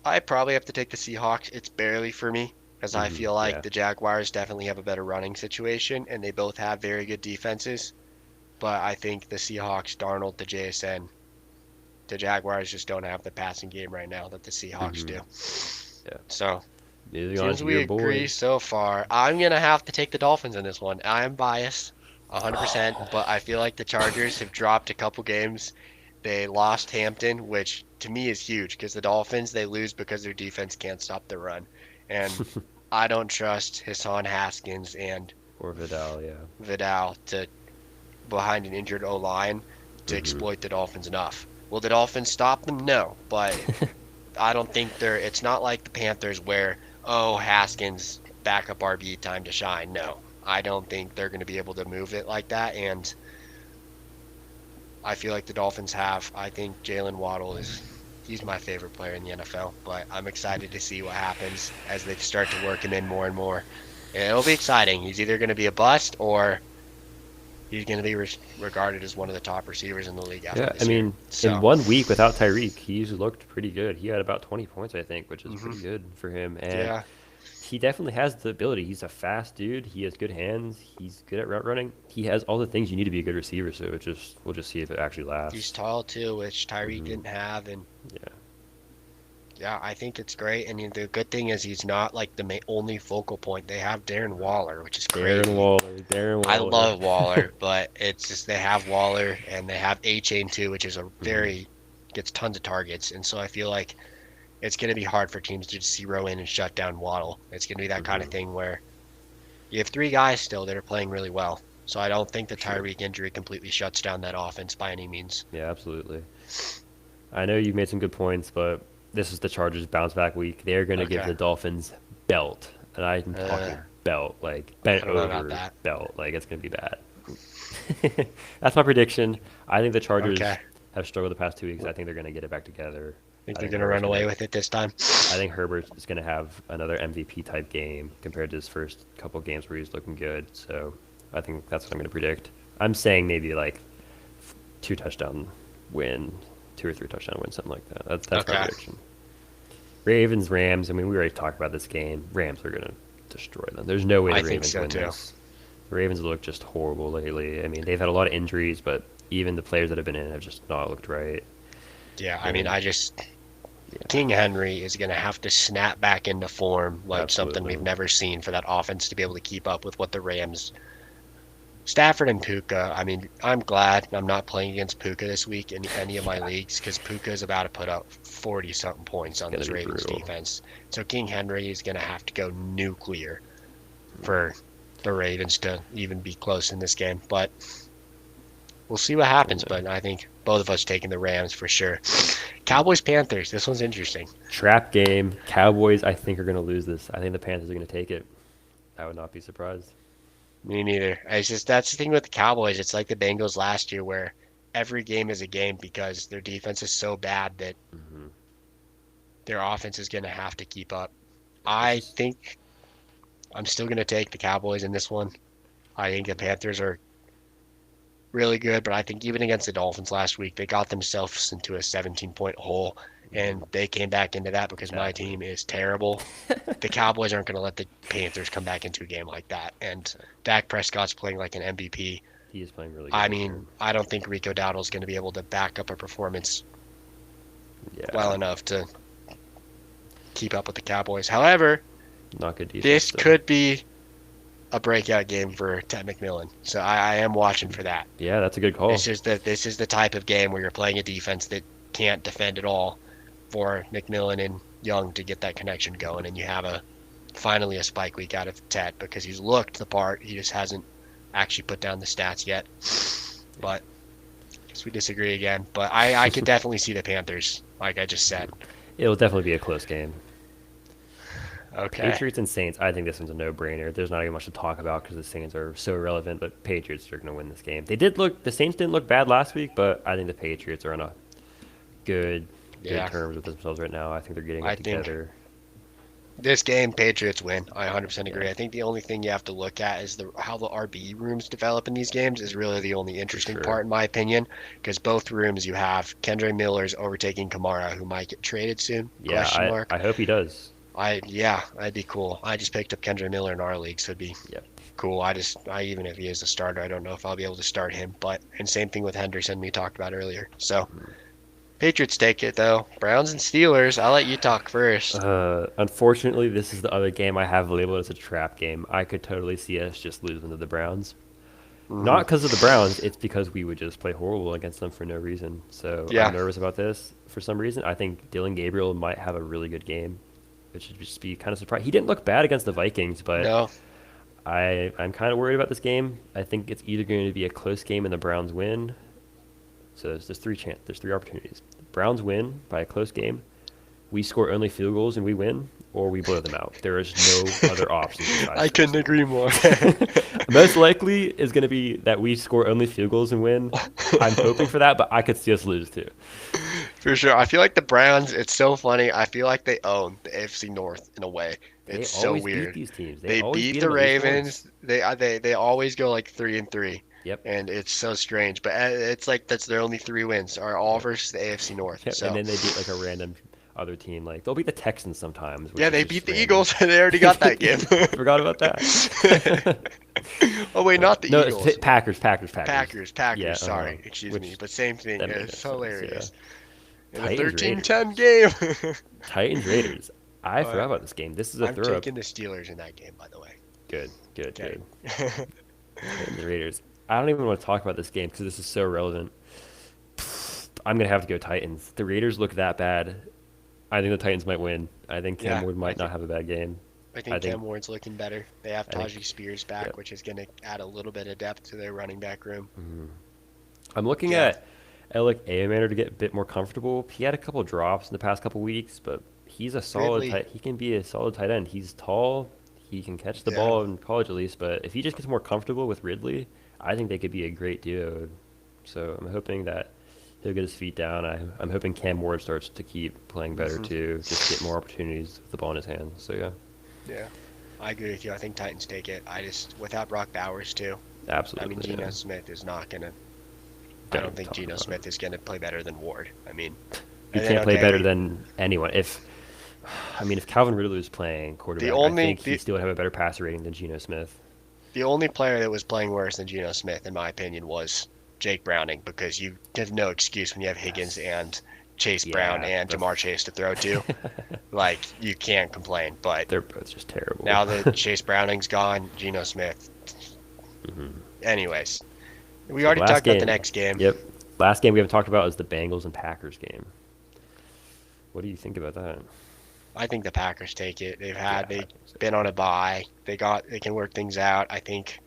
I probably have to take the Seahawks. It's barely for me because I feel like Yeah. the Jaguars definitely have a better running situation, and they both have very good defenses. But I think the Seahawks, Darnold, the JSN, the Jaguars just don't have the passing game right now that the Seahawks Hmm. do. Yeah. So Moving on seems to we your agree boy. so far. I'm gonna have to take the Dolphins in this one. I am biased, 100%, but I feel like the Chargers have dropped a couple games. They lost Hampton, which to me is huge because the Dolphins they lose because their defense can't stop the run, and I don't trust Hassan Haskins and Or Vidal, yeah. Vidal to behind an injured O line to Hmm. exploit the Dolphins enough. Will the Dolphins stop them? No, but I don't think they're. It's not like the Panthers where Haskins backup RB time to shine. No, I don't think they're going to be able to move it like that. And I feel like the Dolphins have. I think Jalen Waddle is he's my favorite player in the NFL. But I'm excited to see what happens as they start to work him in more and more. It'll be exciting. He's either going to be a bust or he's going to be regarded as one of the top receivers in the league after Yeah, I this year. mean, in So, 1 week without Tyreek, he's looked pretty good. He had about 20 points, I think, which is hmm pretty good for him. And yeah, he definitely has the ability. He's a fast dude. He has good hands. He's good at route running. He has all the things you need to be a good receiver. So we'll just see if it actually he's lasts. tall too, which Tyreek Hmm. didn't have, and Yeah, yeah, I think it's great. And the good thing is he's not like the only focal point. They have Darren Waller, which is Darren crazy. Waller, Darren I Waller. love Waller, but it's just they have Waller and they have A-Chain too, which is a Hmm. very gets tons of targets. And so I feel like it's going to be hard for teams to just zero in and shut down Waddle. It's going to be that kind of Hmm. thing where you have three guys still that are playing really well. So I don't think the Sure. Tyreek injury completely shuts down that offense by any means. Yeah, absolutely. I know you've made some good points, but this is the Chargers bounce back week. They're going to give Okay. the Dolphins belt, and I'm Uh, talking belt, like I bent don't know about over that. belt. Like it's going to be bad. That's my prediction. I think the Okay. Chargers have struggled the past 2 weeks. I think they're going to get it back together. Think I they're think going to Herbert's run going away to. with it this time? I think Herbert is going to have another MVP type game compared to his first couple games where he's looking good. So I think that's what I'm going to predict. I'm saying maybe like 2 touchdown win, 2 or 3 touchdown win, something like that. That's my Okay. prediction. Ravens, Rams. I mean, we already talked about this game. Rams are going to destroy them. There's no way I the think Ravens so win too. this. The Ravens look just horrible lately. I mean, they've had a lot of injuries, but even the players that have been in have just not looked right. Yeah, I mean, And yeah, King Henry is going to have to snap back into form like something we've absolutely. never seen for that offense to be able to keep up with what the Rams. Stafford and Puka, I mean, I'm glad I'm not playing against Puka this week in any of my Yeah, leagues because Puka is about to put up 40 something points it's on going this to be Ravens brutal. defense. So King Henry is going to have to go nuclear for the Ravens to even be close in this game. But we'll see what happens. Yeah. But I think both of us taking the Rams for sure. Cowboys Panthers. This one's interesting. Trap game. Cowboys, I think, are going to lose this. I think the Panthers are going to take it. I would not be surprised. Me neither. It's just that's the thing with the Cowboys. It's like the Bengals last year where every game is a game because their defense is so bad that Hmm. their offense is going to have to keep up. Yeah, this I is. think I'm still going to take the Cowboys in this one. I think the Panthers are really good, but I think even against the Dolphins last week, they got themselves into a 17-point hole, and Mhm. they came back into that because my Exactly. team is terrible. The Cowboys aren't going to let the Panthers come back into a game like that, and Dak Prescott's playing like an MVP. He is playing really good I this year. mean, I don't think Rico Dowdle's going to be able to back up a performance well Yeah, enough to keep up with the Cowboys. However, not good defense this still. could be a breakout game for Ted McMillan. So I am watching for that. Yeah, that's a good call. This is the type of game where you're playing a defense that can't defend at all for McMillan and Young to get that connection going, and you have a finally a spike week out of Ted because he's looked the part. He just hasn't actually put down the stats yet. But I guess we disagree again. But I could definitely see the Panthers, like I just said. It'll definitely be a close game. Okay. Patriots and Saints, I think this one's a no-brainer. There's not even much to talk about because the Saints are so irrelevant, but Patriots are going to win this game. The Saints didn't look bad last week, but I think the Patriots are on a good, good Yeah. terms with themselves right now. I think they're getting I it think together. this game, Patriots win. I 100% Yeah, agree. I think the only thing you have to look at is how the RB rooms develop in these games is really the only for interesting sure. part, in my opinion, because both rooms you have Kendra Miller's overtaking Kamara, who might get traded soon? Yeah, Question mark. I hope he does. Yeah, that'd be cool. I just picked up Kendra Miller in our league, so it'd be Yep. cool. I even if he is a starter, I don't know if I'll be able to start him. But and same thing with Henderson we talked about earlier. So Patriots take it though. Browns and Steelers. I'll let you talk first. Unfortunately, this is the other game I have labeled as a trap game. I could totally see us just losing to the Browns. hmm Not because of the Browns, it's because we would just play horrible against them for no reason. So I'm Yeah. nervous about this for some reason. I think Dylan Gabriel might have a really good game, which would just be kind of surprised. He didn't look bad against the Vikings, but No. I'm kind of worried about this game. I think it's either going to be a close game and the Browns win. So there's three opportunities. The Browns win by a close game. We score only field goals and we win, or we blow them out. There is no other options I besides couldn't this. agree more. Most likely is going to be that we score only field goals and win. I'm hoping for that, but I could see us lose too. For sure. I feel like the Browns, it's so funny. I feel like they own the AFC North in a way. They It's so always beat weird. these teams. They They always beat beat the them at least Ravens. once. They always go like 3-3. Yep. And it's so strange. But it's like that's their only three wins are all Yep. versus the AFC North. Yep. And So then they beat like a random other team. Like they'll beat the Texans sometimes, yeah, which is they beat just the random. Eagles. They already got that game. Forgot about that. Oh wait, not the No, it's Eagles. Packers, Packers, Packers. Packers, Yeah, Packers, sorry, excuse me. which But same thing. that made no It's sense. Yeah. hilarious. In a Titans 13-10 Raiders. game. Titans Raiders. I All right. forgot about this game. This is a I'm throw up. taking the Steelers in that game, by the way. Good, good, Okay. good. Titans Raiders. I don't even want to talk about this game because this is so relevant. I'm gonna have to go Titans. The Raiders look that bad. I think the Titans might win. I think Cam Yeah, Ward I might not think have a bad game. I I think think Cam Ward's looking better. They have I think Tajee Spears back, yep. which is going to add a little bit of depth to their running back room. I'm looking Yeah. at Alec Amander to get a bit more comfortable. He had a couple drops in the past couple weeks, but he's a solid Ridley, tight. He can be a solid tight end. He's tall. He can catch the yeah. ball in college at least. But if he just gets more comfortable with Ridley, I think they could be a great duo. So I'm hoping that he'll get his feet down. I'm hoping Cam Ward starts to keep playing better hmm too, just get more opportunities with the ball in his hands. So yeah, Yeah, I agree with you. I think Titans take it. I just, without Brock Bowers, too. I mean, absolutely. Geno Yeah. Smith is not going to, I Don't don't even think talk Geno about it. Smith is going to play better than Ward. I mean, He and then, can't play okay, better than anyone. If Calvin Ridley was playing the quarterback, I only, think he still would have a better passer rating than Geno Smith. the only player that was playing worse than Geno Smith, in my opinion, was Jake Browning because you have no excuse when you have Higgins and Chase Brown Yeah, and Jamar Chase to throw to. Like, you can't complain. But they're both just terrible. now that Chase Browning's gone, Geno Smith. hmm Anyways, we So already last talked about the game, next game. yep. Last game we haven't talked about is the Bengals and Packers game. What do you think about that? I think the Packers take it. Yeah, I They've think so. been on a bye. They can work things out. I think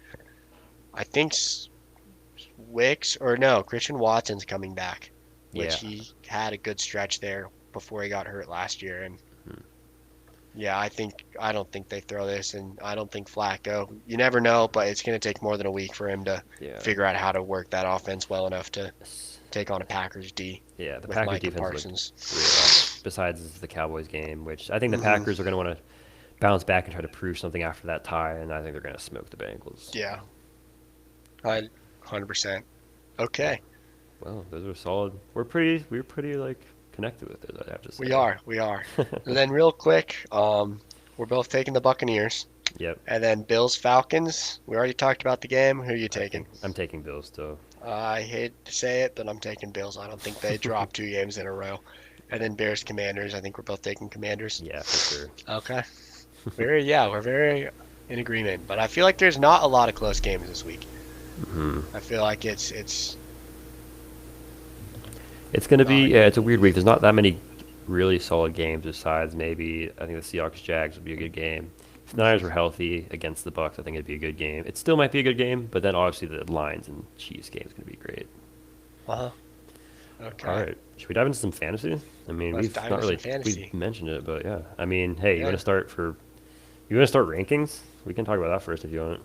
Wicks or no, Christian Watson's coming back, which Yeah. he had a good stretch there before he got hurt last year. And Mhm. yeah, I don't think they throw this, and I don't think Flacco. You never know, but it's going to take more than a week for him to Yeah. figure out how to work that offense well enough to S- take on a Packers D Yeah, the with Packers Micah defense looked Parsons. really off. Besides the Cowboys game, which I think the hmm Packers are going to want to bounce back and try to prove something after that tie, and I think they're going to smoke the Bengals. Yeah, I 100%. Okay, Well, those are solid. We're pretty like connected with it, I have to say. we are. And then real quick, we're both taking the Buccaneers, Yep. and then Bills Falcons. We already talked about the game. Who are you taking? I'm taking Bills still. I hate to say it, but I'm taking Bills. I don't think they drop two games in a row. And then Bears Commanders. I think we're both taking Commanders. Yeah, for sure. Okay. We're very in agreement. But I feel like there's not a lot of close games this week. hmm I feel like it's It's going to be, not. yeah, it's a weird week. There's not that many really solid games besides maybe, I think the Seahawks Jags would be a good game. If the Niners were healthy against the Bucks, I think it'd be a good game. It still might be a good game, but then obviously the Lions and Chiefs game is going to be great. Uh-huh. All Okay. right. Should we dive into some fantasy? I mean, Let's we've dive not into some really fantasy. we've mentioned it, but yeah. I mean, hey, Yeah. you want to start rankings? We can talk about that first if you want.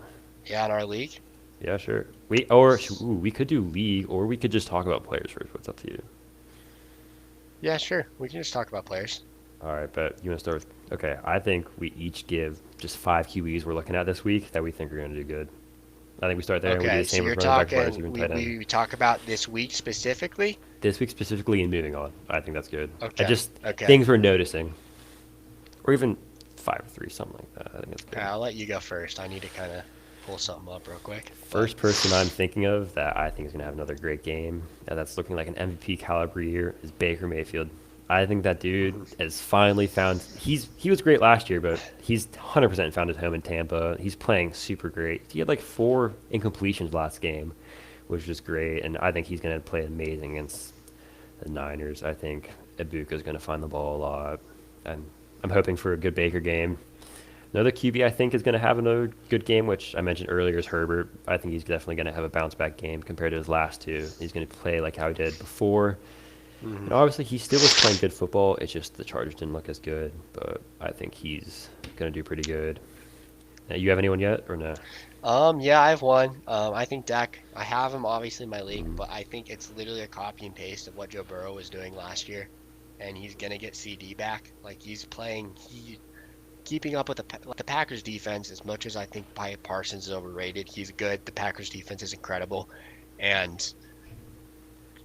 Yeah, in our league. Yeah, sure. We could do league, or we could just talk about players first. What's up to you? Yeah, sure. We can just talk about players. All right, but you want to start with? Okay, I think we each give just 5 QBs we're looking at this week that we think are going to do good. I think we start there and we do Okay, the so same you're with running back, wide talking receiver, and tight end. we talk about this week specifically? This week specifically and moving on. I think that's good. I Okay. just Okay. things we're noticing, or even 5 or 3, something like that. I think that's Okay, good. I'll let you go first. I need to kind of pull something up real quick. But First person I'm thinking of that I think is going to have another great game, and that's looking like an MVP caliber year, is Baker Mayfield. I think that dude has finally found he was great last year, but he's 100% found his home in Tampa. He's playing super great. He had like 4 incompletions last game, which was great, and I think he's going to play amazing against the Niners. I think Ibuka's going to find the ball a lot, and I'm hoping for a good Baker game. Another QB I think is going to have another good game, which I mentioned earlier is Herbert. I think he's definitely going to have a bounce back game compared to his last two. He's going to play like how he did before. And obviously, he still was playing good football. It's just the Chargers didn't look as good, but I think he's going to do pretty good. You have anyone yet or no? Yeah, I have one. I think Dak, I have him obviously in my league, Mm, but I think it's literally a copy and paste of what Joe Burrow was doing last year, and he's gonna get CD back. Like he keeping up with the Packers defense. As much as I think Pyatt Parsons is overrated, he's good. The Packers defense is incredible, and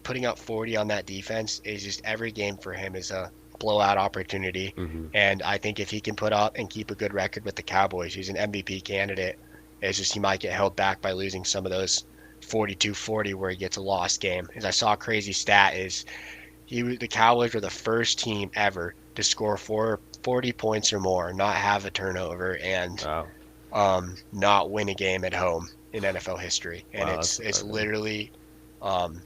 putting up 40 on that defense is just every game for him is a blowout opportunity. mm-hmm. And I think if he can put up and keep a good record with the Cowboys, he's an MVP candidate. It's just he might get held back by losing some of those 42-40 where he gets a lost game. As I saw a crazy stat is the Cowboys were the first team ever to score 40 points or more, not have a turnover, and Wow. not win a game at home in NFL history. And Wow, that's it's surprising. literally um,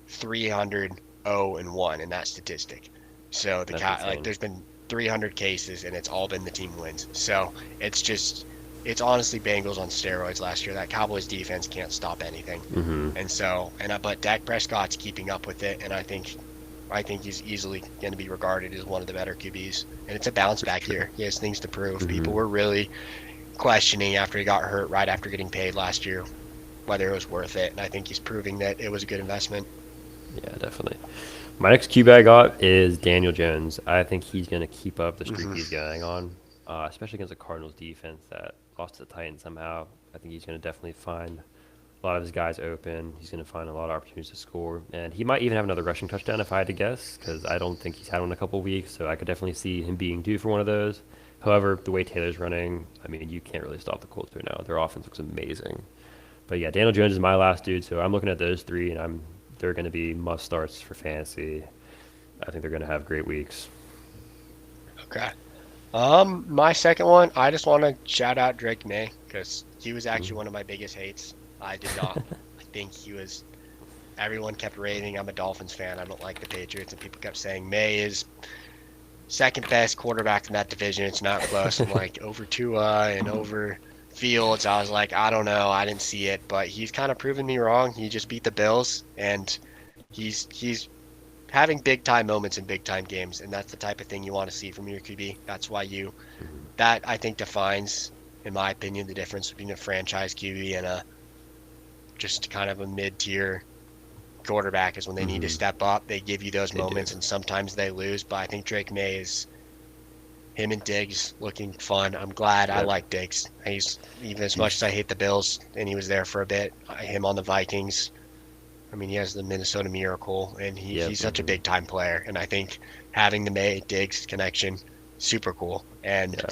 300 and 1 in that statistic. So That's insane. there's been 300 cases and it's all been the team wins. So it's honestly Bengals on steroids last year. That Cowboys defense can't stop anything. Mm-hmm. But Dak Prescott's keeping up with it, and I think he's easily going to be regarded as one of the better QBs. And it's a bounce For back sure. year. He has things to prove. Mm-hmm. People were really questioning after he got hurt, right after getting paid last year, whether it was worth it. And I think he's proving that it was a good investment. Yeah, definitely. My next QB I got is Daniel Jones. I think he's going to keep up the streak Hmm. he's going on, especially against the Cardinals defense that lost to the Titans somehow. I think he's going to definitely find a lot of his guys open. He's going to find a lot of opportunities to score, and he might even have another rushing touchdown if I had to guess, because I don't think he's had one in a couple weeks. So I could definitely see him being due for one of those. However, the way Taylor's running, I mean, you can't really stop the Colts right now. Their offense looks amazing. But yeah, Daniel Jones is my last dude, so I'm looking at those three, and they're going to be must starts for fantasy. I think they're going to have great weeks. Okay. My second one, I just want to shout out Drake May because he was Mm. actually one of my biggest hates. I did not. I think he was. Everyone kept raving. I'm a Dolphins fan. I don't like the Patriots, and people kept saying May is second best quarterback in that division. It's not close. I'm like over Tua and over Fields. I was like, I don't know. I didn't see it, but he's kind of proven me wrong. He just beat the Bills, and he's having big time moments in big time games, and that's the type of thing you want to see from your QB. That's why that I think defines, in my opinion, the difference between a franchise QB and a just kind of a mid tier quarterback is when they need to Mm-hmm. step up. They give you those They do. moments, and sometimes they lose. But I think Drake May is him and Diggs looking fun. I'm glad I Yep. like Diggs. He's even as much as He's I hate the Bills, and he was there for a bit. Him on the Vikings. I mean, he has the Minnesota Miracle, and yep. he's such a Mm-hmm. big time player. And I think having the May Diggs connection, super cool. And Yeah.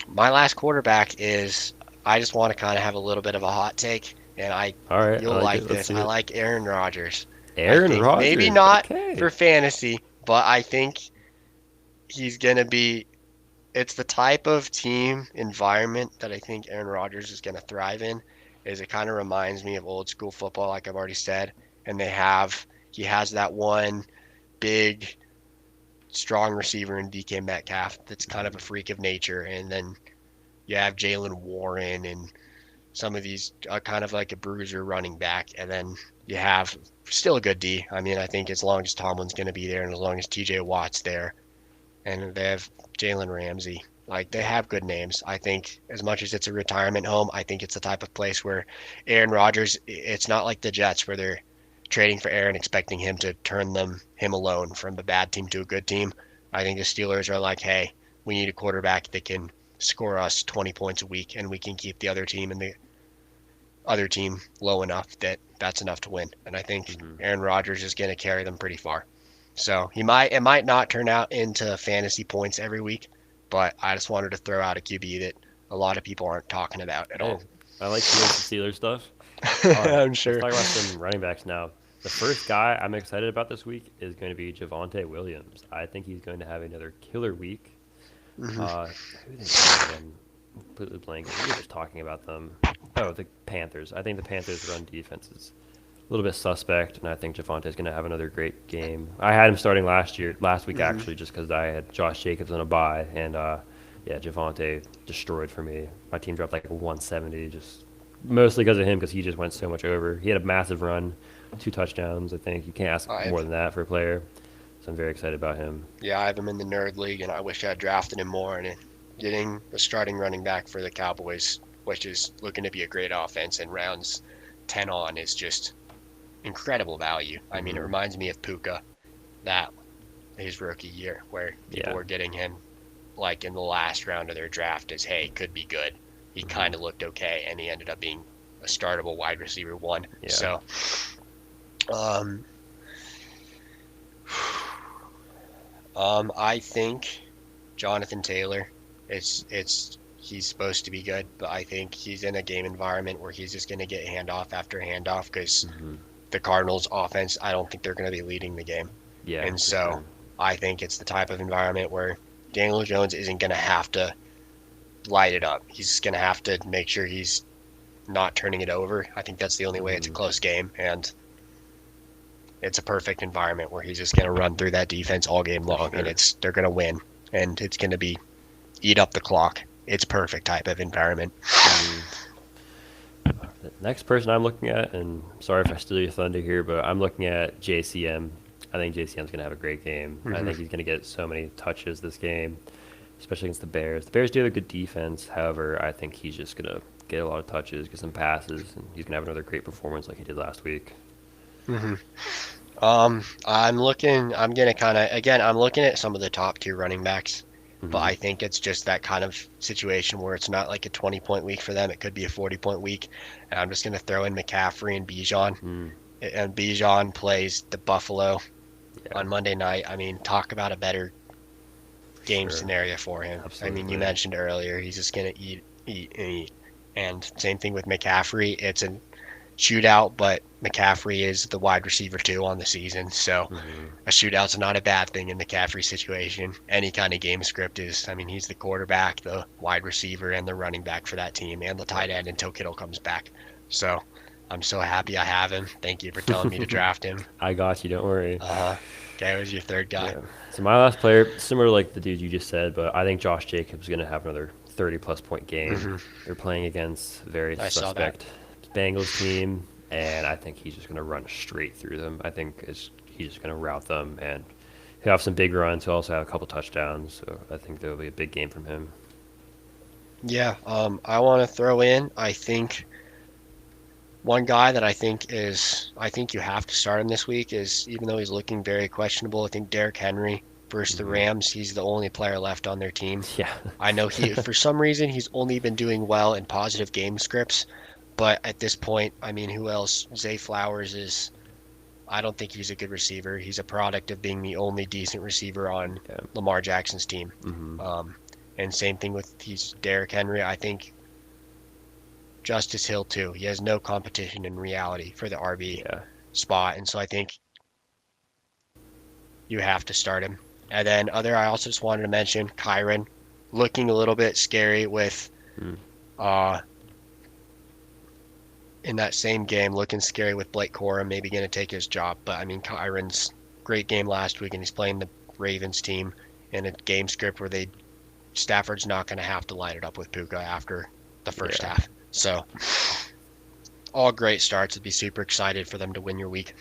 my last quarterback is I just want to kind of have a little bit of a hot take, and All right. I you'll like like it. Let's this. see I it. like Aaron Rodgers. I Aaron think maybe Rodgers. not Okay. for fantasy, but I think he's gonna be. It's the type of team environment that I think Aaron Rodgers is gonna thrive in. Is it kind of reminds me of old school football, like I've already said, and he has that one big strong receiver in DK Metcalf that's kind of a freak of nature, and then you have Jalen Warren and some of these kind of like a bruiser running back, and then you have still a good D. I mean, I think as long as Tomlin's going to be there and as long as TJ Watt's there, and they have Jalen Ramsey, like they have good names. I think as much as it's a retirement home, I think it's the type of place where Aaron Rodgers, it's not like the Jets where they're trading for Aaron expecting him to turn him alone from a bad team to a good team. I think the Steelers are like, hey, we need a quarterback that can score us 20 points a week and we can keep the other team low enough that that's enough to win. And I think Mm-hmm. Aaron Rodgers is going to carry them pretty far. So it might not turn out into fantasy points every week, but I just wanted to throw out a QB that a lot of people aren't talking about at Hey, all. I like hearing some Steelers stuff. All right. I'm Let's sure. talk about some running backs now. The first guy I'm excited about this week is going to be Javonte Williams. I think he's going to have another killer week. Hmm. Uh, who are they playing again? Completely blanking. We were just talking about them. Oh, the Panthers. I think the Panthers' run defense is a little bit suspect, and I think Javonte's going to have another great game. I had him starting last week Hmm. actually, just because I had Josh Jacobs on a bye, and yeah, Javonte destroyed for me. My team dropped like 170, just mostly because of him, because he just went so much over. He had a massive run, 2 touchdowns. I think you can't ask I've more than that for a player, so I'm very excited about him. Yeah, I have him in the nerd league, and I wish I had drafted him more. And getting the starting running back for the Cowboys, which is looking to be a great offense, and rounds 10 on is just incredible value. I mean, it Hmm. reminds me of Puka, that his rookie year, where people Yeah. were getting him like in the last round of their draft as, hey, could be good. He Hmm. kind of looked okay, and he ended up being a startable wide receiver one. Yeah. So, um, I think Jonathan Taylor, it's he's supposed to be good, but I think he's in a game environment where he's just going to get handoff after handoff because Hmm. the Cardinals offense, I don't think they're going to be leading the game. Yeah, And for so sure. I think it's the type of environment where Daniel Jones isn't going to have to light it up. He's going to have to make sure he's not turning it over. I think that's the only way it's a Hmm. close game. And it's a perfect environment where he's just going to run through that defense all game For long and sure. they're going to win and it's going to be eat up the clock. It's perfect type of environment. Hmm. The next person I'm looking at, and sorry if I steal your thunder here, but I'm looking at JCM. I think JCM's going to have a great game. I Hmm. think he's going to get so many touches this game, especially against the Bears. The Bears do have a good defense. However, I think he's just going to get a lot of touches, get some passes, and he's going to have another great performance like he did last week. Hmm. I'm gonna kind of, again, I'm looking at some of the top tier running backs, but Hmm. I think it's just that kind of situation where it's not like a 20-point week for them. It could be a 40-point week. And I'm just gonna throw in McCaffrey and Bijan. Mm, And Bijan plays the Buffalo yeah, on Monday night. I mean, talk about a better for game sure. scenario for him. I mean, you Absolutely. mentioned earlier, he's just gonna eat, eat, and eat. And same thing with McCaffrey. It's a shootout, but McCaffrey is the wide receiver two on the season, so Hmm. a shootout's not a bad thing in McCaffrey situation. Any kind of game script is, I mean, he's the quarterback, the wide receiver, and the running back for that team, and the tight end until Kittle comes back. So I'm so happy I have him. Thank you for telling me to Yep. draft him. I got you. Don't worry. Okay, was your third guy. Yeah. So my last player, similar to like the dude you just said, but I think Josh Jacobs is going to have another 30 plus point game. Hmm. They're playing against a very I saw that. suspect Bengals team, and I think he's just going to run straight through them. He's just going to route them, and he'll have some big runs. He'll also have a couple touchdowns, so I think there will be a big game from him. Yeah, I want to throw in, I think one guy that I think you have to start him this week is, even though he's looking very questionable, I think Derrick Henry versus the Hmm. Rams, he's the only player left on their team. Yeah. I know for some reason, he's only been doing well in positive game scripts, but at this point, I mean, who else? Zay Flowers is, I don't think he's a good receiver. He's a product of being the only decent receiver on Yeah. Lamar Jackson's team. Hmm. Um, and same thing with he's Derrick Henry. I think Justice Hill too. He has no competition in reality for the RB Yeah. spot, and so I think you have to start him. And then I also just wanted to mention Kyron, looking a little bit scary with Mm. uh in that same game, looking scary with Blake Corum maybe going to take his job. But I mean, Kyron's great game last week, and he's playing the Ravens team in a game script where they Stafford's not going to have to light it up with Puka after the first Yeah. half. So all great starts. I'd be super excited for them to win your week.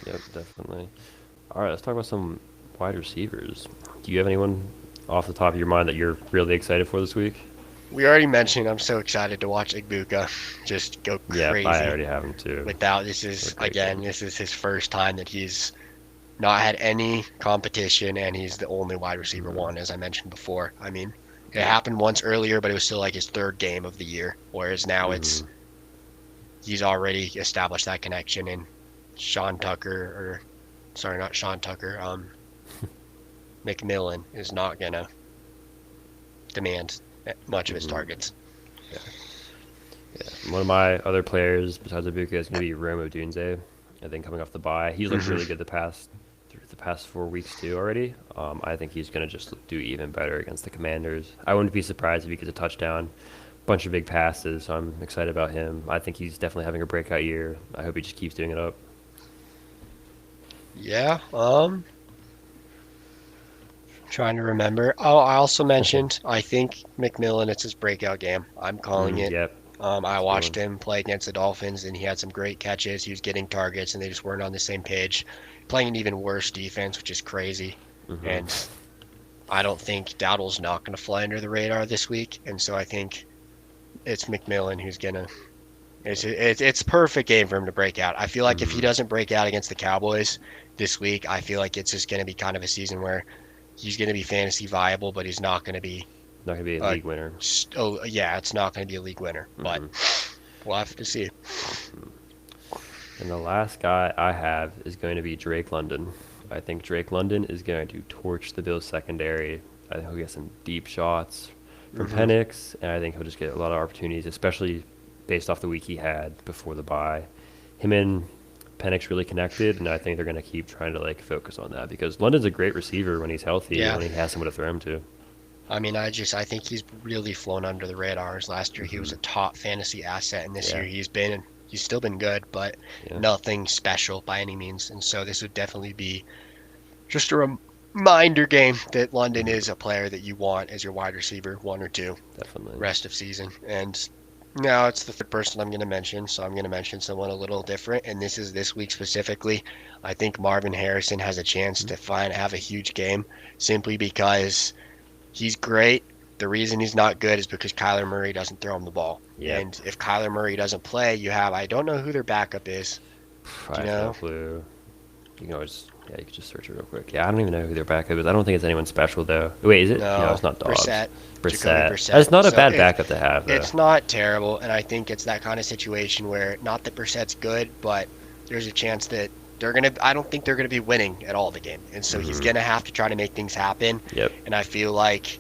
Yep. Definitely. All right. Let's talk about some wide receivers. Do you have anyone off the top of your mind that you're really excited for this week? We already mentioned I'm so excited to watch Igbuka just go Yeah, I crazy. already have him too. Without What a great game. this is his first time that he's not had any competition, and he's the only wide receiver Hmm. one, as I mentioned before. I mean, it Yep. happened once earlier, but it was still like his third game of the year. Whereas now Hmm. he's already established that connection, and Sean Tucker, or sorry, not Sean Tucker, McMillan is not gonna demand much of his Hmm. targets. Yeah. Yeah. One of my other players besides Ibuka is going to be Rome Odunze. I think coming off the bye, he's looked Hmm. really good the past 4 weeks too already. I think he's going to just do even better against the Commanders. I wouldn't be surprised if he gets a touchdown, bunch of big passes. So I'm excited about him. I think he's definitely having a breakout year. I hope he just keeps doing it up. Yeah. Trying to remember. Oh, I also mentioned I think McMillan. It's his breakout game. I'm calling it. Yep, I that's a good watched one. him play against the Dolphins, and he had some great catches. He was getting targets, and they just weren't on the same page. Playing an even worse defense, which is crazy. Hmm. And I don't think Dowdle's not going to fly under the radar this week, and so I think it's McMillan who's gonna. It's perfect game for him to break out. I feel like if he Mm-hmm. doesn't break out against the Cowboys this week, I feel like it's just going to be kind of a season where he's going to be fantasy viable, but he's not going to be. Not gonna be a Uh, league winner. oh yeah, it's not going to be a league winner, but Mm-hmm. we'll have to see. And the last guy I have is going to be Drake London. I think Drake London is going to torch the Bills secondary. I think he'll get some deep shots from Hmm. Penix, and I think he'll just get a lot of opportunities, especially based off the week he had before the bye. Him and Penix really connected, and I think they're going to keep trying to like focus on that because London's a great receiver when he's healthy and Yeah, when he has someone to throw him to. I mean, I think he's really flown under the radars. Last year he was Hmm. a top fantasy asset, and this year Yeah, he's still been good, but yeah, nothing special by any means. And so this would definitely be just a reminder game that London hmm is a player that you want as your wide receiver, one or two, definitely. rest of season. And now it's the third person I'm going to mention, so I'm going to mention someone a little different, and this is this week specifically. I think Marvin Harrison has a chance Mhm. to have a huge game simply because he's great. The reason he's not good is because Kyler Murray doesn't throw him the ball. Yep. And if Kyler Murray doesn't play, I don't know who their backup is. I Do you have no know? clue. You can always, yeah, you can just search it real quick. Yeah, I don't even know who their backup is. I don't think it's anyone special though. Wait, is it? No, No, it's not Dobbs. Brissett, Jacoby Brissett. Brissett. That's not a So bad backup to have though. it's not terrible, and I think it's that kind of situation where not that Brissett's good, but there's a chance that I don't think they're gonna be winning at all the game, and so he's Hmm. gonna have to try to make things happen. Yep. And I feel like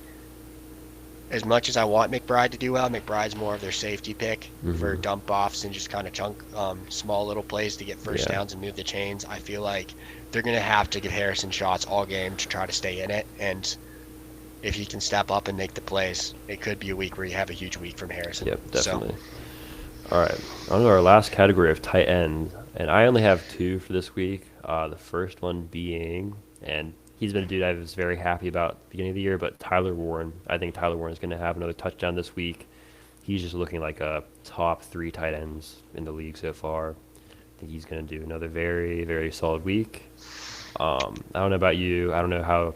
as much as I want McBride to do well, McBride's more of their safety pick for Hmm. dump offs and just kind of small little plays to get first Yeah. downs and move the chains. I feel like they're gonna have to give Harrison shots all game to try to stay in it, and if he can step up and make the plays, it could be a week where you have a huge week from Harrison. Yep. So, Definitely. All right. On to our last category of tight ends, and I only have two for this week. The first one being, and he's been a dude I was very happy about at the beginning of the year, but Tyler Warren. I think Tyler Warren is going to have another touchdown this week. He's just looking like a top three tight ends in the league so far. I think he's going to do another very, very solid week. I don't know about you. I don't know how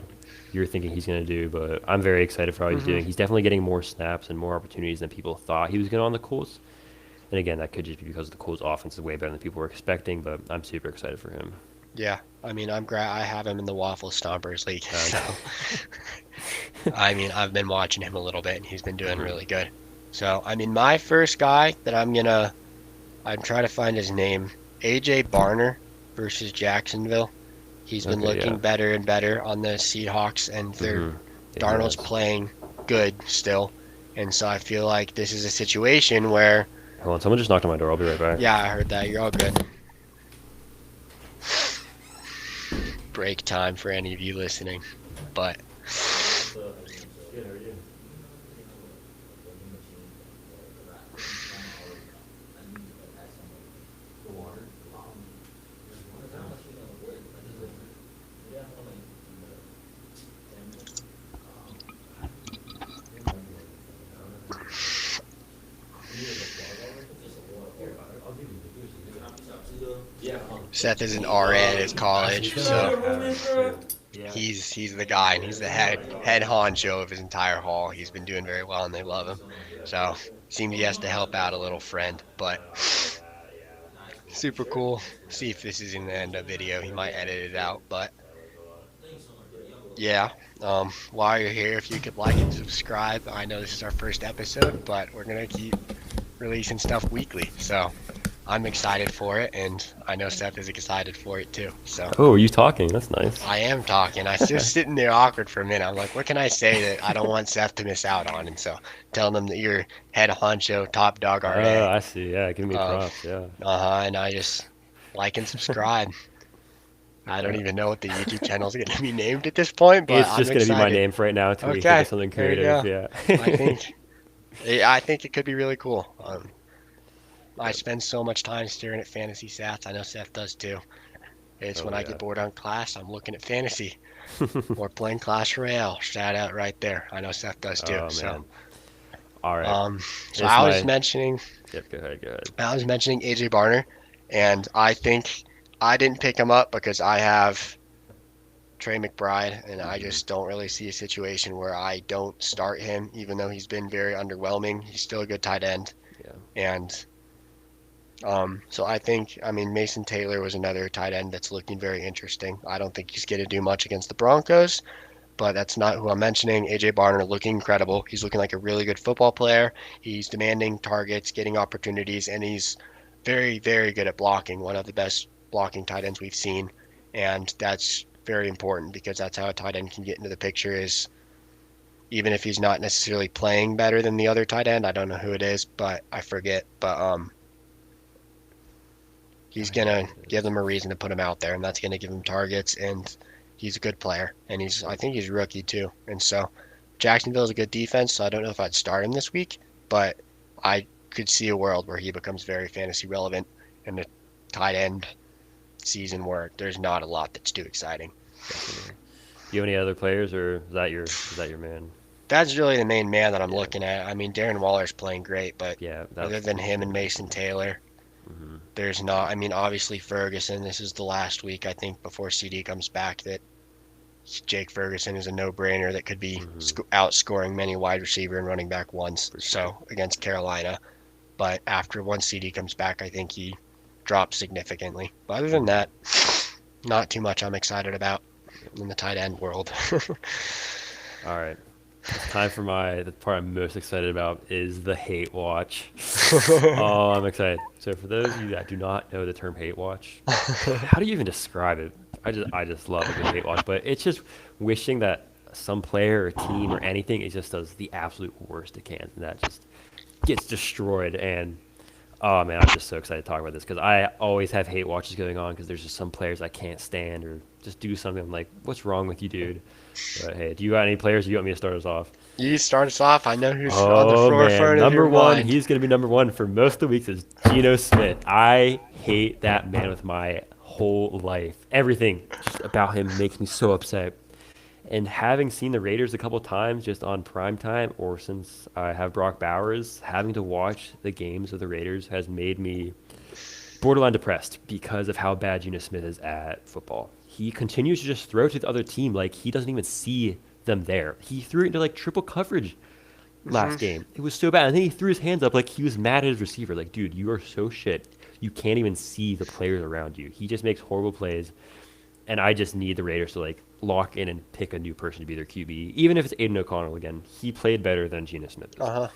you're thinking he's going to do, but I'm very excited for how he's hmm doing. He's definitely getting more snaps and more opportunities than people thought he was going to on the Colts. And again, that could just be because the Colts' offense is way better than people were expecting, but I'm super excited for him. yeah, I mean, I'm glad I have him in the Waffle Stompers League. Um, So, I mean, I've been watching him a little bit, and he's been doing mhm. really good. So, I mean, my first guy that I'm trying to find his name, AJ Barner versus Jacksonville. He's been Okay, looking yeah. better and better on the Seahawks, and Hmm. Yeah, he Darnold's has. playing good still. And so I feel like this is a situation where, Hold on, someone just knocked on my door. I'll be right back. yeah, I heard that. You're all good. Break time for any of you listening. But Seth is an RN at college, so Yeah. he's the guy, and he's the head honcho of his entire hall. He's been doing very well, and they love him. So seems he has to help out a little friend, but super cool. See if this is in the end of video. He might edit it out, but yeah. While you're here, if you could like and subscribe. I know this is our first episode, but we're gonna keep releasing stuff weekly. So I'm excited for it, and I know Seth is excited for it too. So Oh, are you talking? That's nice. I am talking. I was just sitting there awkward for a minute. I'm like, what can I say that I don't want Seth to miss out on? And so telling them that you're head honcho, top dog RA. I see. Yeah, give me Um, props. Yeah. and I just like and subscribe. I don't Yeah. even know what the YouTube channel is going to be named at this point, but It's I'm just gonna be my excited. name for right now until we think Okay, of something there you creative. go. Yeah. I think I think it could be really cool. I Yep. spend so much time staring at fantasy stats. I know Seth does too. It's Oh when I yeah. get bored on class, I'm looking at fantasy or playing Clash Royale. Shout out right there. I know Seth does too. Oh So, man. All right. um, so It's I was my. mentioning, Yep. Go ahead. Go ahead. I was mentioning AJ Barner, and I think I didn't pick him up because I have Trey McBride, and I Hmm. just don't really see a situation where I don't start him, even though he's been very underwhelming. He's still a good tight end, Yeah. and so I think, I mean, Mason Taylor was another tight end that's looking very interesting. I don't think he's going to do much against the Broncos, but that's not who I'm mentioning. AJ Barner looking incredible. He's looking like a really good football player. He's demanding targets, getting opportunities, and he's very, very good at blocking. One of the best blocking tight ends we've seen, and that's very important because that's how a tight end can get into the picture. Is even if he's not necessarily playing better than the other tight end, I don't know who it is, but I forget. But Oh, he's yeah, gonna it give is. them a reason to put him out there, and that's gonna give him targets. And he's a good player, and I think he's a rookie too. And so Jacksonville is a good defense, so I don't know if I'd start him this week, but I could see a world where he becomes very fantasy relevant in the tight end season where there's not a lot that's too exciting. Definitely. Do you have any other players, or is that your man? That's really the main man that I'm Yeah. looking at. I mean, Darren Waller's playing great, but Yeah, other that's than who I was him gonna and Mason mention. Taylor, Hmm. there's not. I mean, obviously Ferguson. This is the last week I think before CD comes back that Jake Ferguson is a no-brainer that could be Hmm. outscoring many wide receiver and running back ones. For sure. So against Carolina, but after once CD comes back, I think he drops significantly. But other than Hmm. that, not too much I'm excited about Yep. in the tight end world. All right. It's time for the part I'm most excited about is the hate watch. Oh, I'm excited. So for those of you that do not know the term hate watch, how do you even describe it? I just love a good hate watch, but it's just wishing that some player or team or anything it just does the absolute worst it can, and that just gets destroyed. And oh man, I'm just so excited to talk about this because I always have hate watches going on because there's just some players I can't stand or just do something. I'm like, what's wrong with you, dude? But hey, do you got any players? You want me to start us off? You start us off. I know who's on the Oh man, forefront of your number one, mind. he's gonna be number one for most of the weeks is Geno Smith. I hate that man with my whole life. Everything just about him makes me so upset. And having seen the Raiders a couple times just on prime time or since I have Brock Bowers, having to watch the games of the Raiders has made me borderline depressed because of how bad Geno Smith is at football. He continues to just throw to the other team like he doesn't even see them there. He threw it into like triple coverage last Hmm. game. It was so bad. And then he threw his hands up like he was mad at his receiver. Like, dude, you are so shit. You can't even see the players around you. He just makes horrible plays. And I just need the Raiders to like lock in and pick a new person to be their QB. Even if it's Aiden O'Connell again, he played better than Geno Smith is. Uh-huh.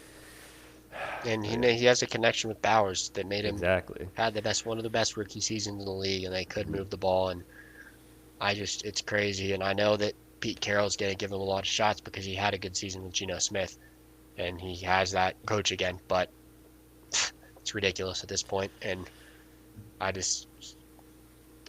And But yeah, he has a connection with Bowers that made him exactly. had the best one of the best rookie seasons in the league, and they could move the ball. And it's crazy. And I know that Pete Carroll's going to give him a lot of shots because he had a good season with Geno Smith, and he has that coach again. But it's ridiculous at this point, and I just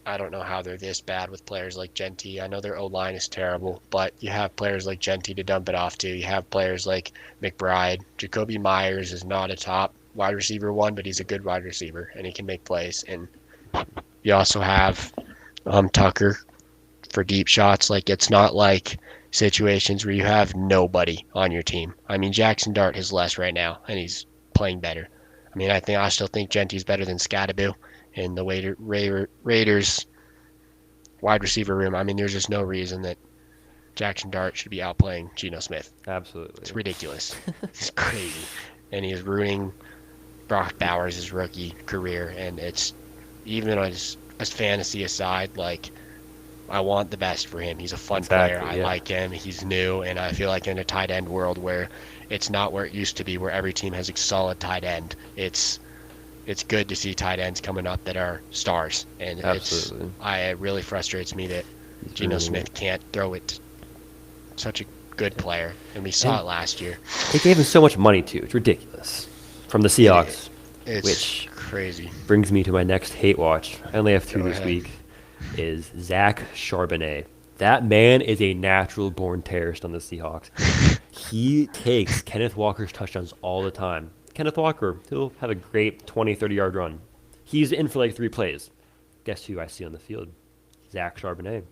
I don't know how they're this bad with players like Genti. I know their O line is terrible, but you have players like Genti to dump it off to. You have players like McBride. Jacoby Myers is not a top wide receiver one, but he's a good wide receiver and he can make plays. And you also have Tucker for deep shots. Like it's not like situations where you have nobody on your team. I mean, Jackson Dart is less right now, and he's playing better. I mean, I still think Genti's better than Scadaboo in the Raiders wide receiver room. I mean, there's just no reason that Jackson Dart should be outplaying Geno Smith. It's Absolutely. ridiculous. It's crazy, and he is ruining Brock Bowers' rookie career. And it's even as fantasy aside, like I want the best for him. He's a fun player. Exactly. I Yeah. like him. He's new, and I feel like in a tight end world where it's not where it used to be, where every team has a solid tight end. It's good to see tight ends coming up that are stars, and Absolutely. it really frustrates me that He's Geno ruining it. Smith can't throw it. Such a good Yeah. player, and we saw And it last year. they gave him so much money too. It's ridiculous. From the It is. Seahawks, It's which crazy. brings me to my next hate watch. I only have two Go this ahead. week. Is Zach Charbonnet. That man is a natural born terrorist on the Seahawks. He takes Kenneth Walker's touchdowns all the time. Kenneth Walker, he'll have a great 20, 30-yard run. He's in for like 3 plays. Guess who I see on the field? Zach Charbonnet.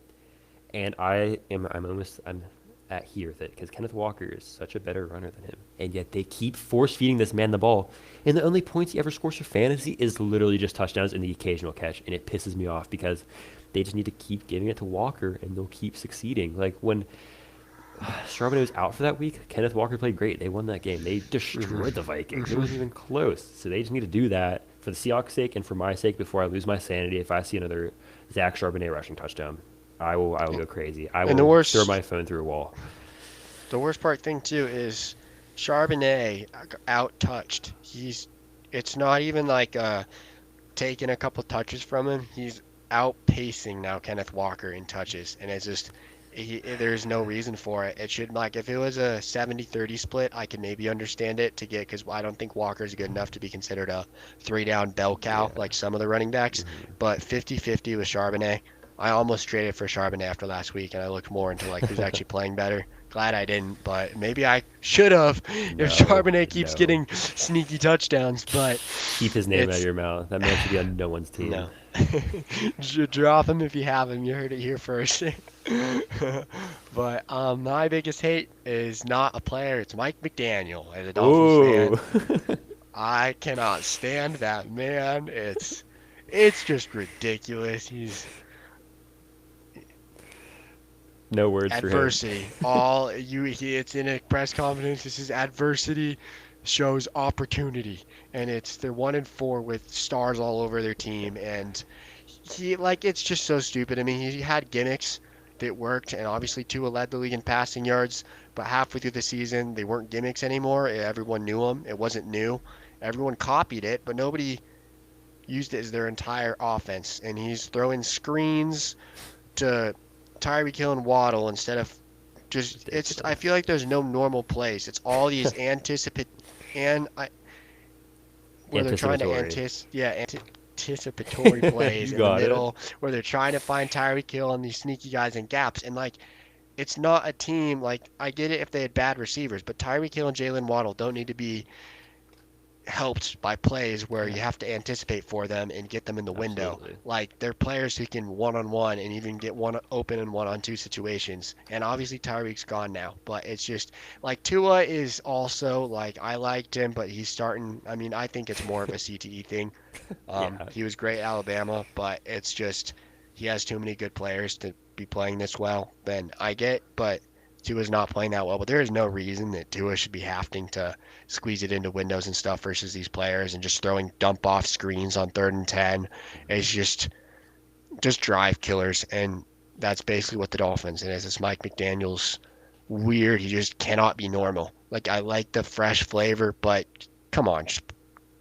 And I'm at here with it because Kenneth Walker is such a better runner than him. And yet they keep force feeding this man the ball. And the only points he ever scores for fantasy is literally just touchdowns and the occasional catch. And it pisses me off because they just need to keep giving it to Walker, and they'll keep succeeding. Like when Charbonnet was out for that week, Kenneth Walker played great. They won that game. They Mhm. destroyed the Vikings. It Mhm. wasn't even close. So they just need to do that for the Seahawks' sake and for my sake before I lose my sanity. If I see another Zach Charbonnet rushing touchdown, I will go crazy. I And the will throw worst my phone through a wall. the worst part thing too is Charbonnet out touched. It's not even like taking a couple touches from him. He's outpacing now Kenneth Walker in touches, and it's just there's no reason for it. It should like if it was a 70-30 split, I could maybe understand it to get because I don't think Walker's good enough to be considered a three down bell cow Yeah. like some of the running backs. Hmm. But 50-50 with Charbonnet. I almost traded for Charbonnet after last week, and I looked more into like who's actually playing better. Glad I didn't, but maybe I should have if No, Charbonnet keeps no. getting sneaky touchdowts. But Keep his name out of it's your mouth. That man should be on no one's team. no. Drop him if you have him. You heard it here first. But my biggest hate is not a player. It's Mike McDaniel. As a Dolphins Ooh. fan, I cannot stand that man. It's just ridiculous. He's No words for him. adversity. All it's in a press conference. This is adversity shows opportunity, and they're 1-4 with stars all over their team, and he like it's just so stupid. I mean, he had gimmicks that worked, and obviously Tua led the league in passing yards, but halfway through the season they weren't gimmicks anymore. Everyone knew them. It wasn't new. Everyone copied it, but nobody used it as their entire offense. And he's throwing screens to Tyreek Hill and Waddle instead of It's just it's I ridiculous. feel like there's no normal plays. It's all these and I, where they're trying to Anticipatory. anticipatory plays You in the got it. middle where they're trying to find Tyreek Hill and these sneaky guys in gaps. And like it's not a team like I get it if they had bad receivers, but Tyreek Hill and Jalen Waddle don't need to be helped by plays where you have to anticipate for them and get them in the window. Absolutely. Like they're players who can one-on-one and even get one open in one-on-two situations. And obviously Tyreek's gone now, but it's just like Tua is also like I liked him, but he's starting. I mean, I think it's more of a CTE thing. Yeah. He was great at Alabama, but it's just he has too many good players to be playing this well. Then I get, but Tua's not playing that well. But there is no reason that Tua should be having to squeeze it into windows and stuff versus these players and just throwing dump off screens on 3rd and 10 is just drive killers. And that's basically what the Dolphins and it's Mike McDaniel's weird. He just cannot be normal. Like I like the fresh flavor, but come on, just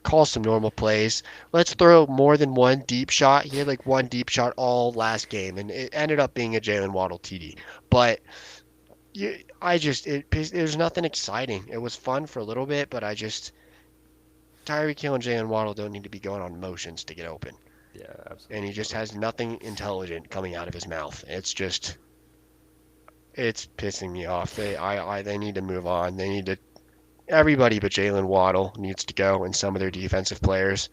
call some normal plays. Let's throw more than one deep shot. He had like one deep shot all last game, and it ended up being a Jalen Waddle TD. But there's nothing exciting. It was fun for a little bit, but Tyreek Hill and Jalen Waddle don't need to be going on motions to get open, Yeah, and he absolutely just not. has nothing intelligent coming out of his mouth. It's pissing me off. They need to move on. They need to everybody but Jalen Waddle needs to go, and some of their defensive players.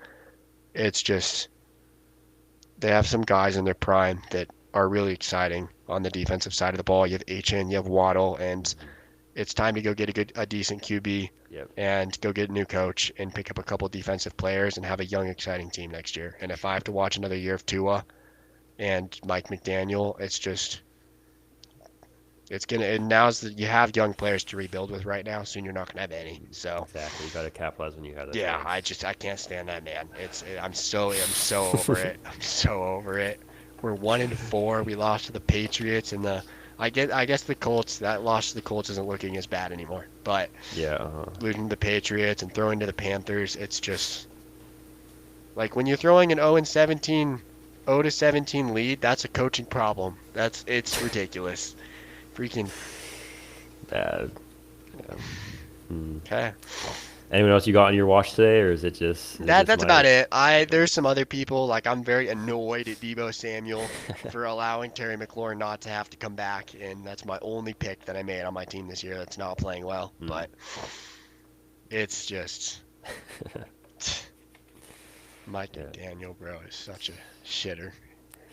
It's just they have some guys in their prime that are really exciting on the defensive side of the ball. You have Achan, you have Waddle, and it's time to go get a decent QB Yep. and go get a new coach and pick up a couple defensive players and have a young, exciting team next year. And if I have to watch another year of Tua and Mike McDaniel, it's gonna. And now's you have young players to rebuild with right now. Soon you're not gonna have any. So Exactly. You got to capitalize when you have the yeah, chance. I can't stand that man. I'm so over it. I'm so over it. We're 1-4. We lost to the Patriots and I guess the Colts. That loss to the Colts isn't looking as bad anymore. But Yeah. losing to the Patriots and throwing to the Panthers, it's just like when you're throwing an 0-17 lead, that's a coaching problem. It's ridiculous. Freaking Bad. Yeah. Hmm. okay. Anyone else you got on your watch today, or is it just That's about Mike? it. There's some other people like I'm very annoyed at Debo Samuel for allowing Terry McLaurin not to have to come back, and that's my only pick that I made on my team this year that's not playing well. Hmm. But it's just Mike Yeah. McDaniel, bro, is such a shitter.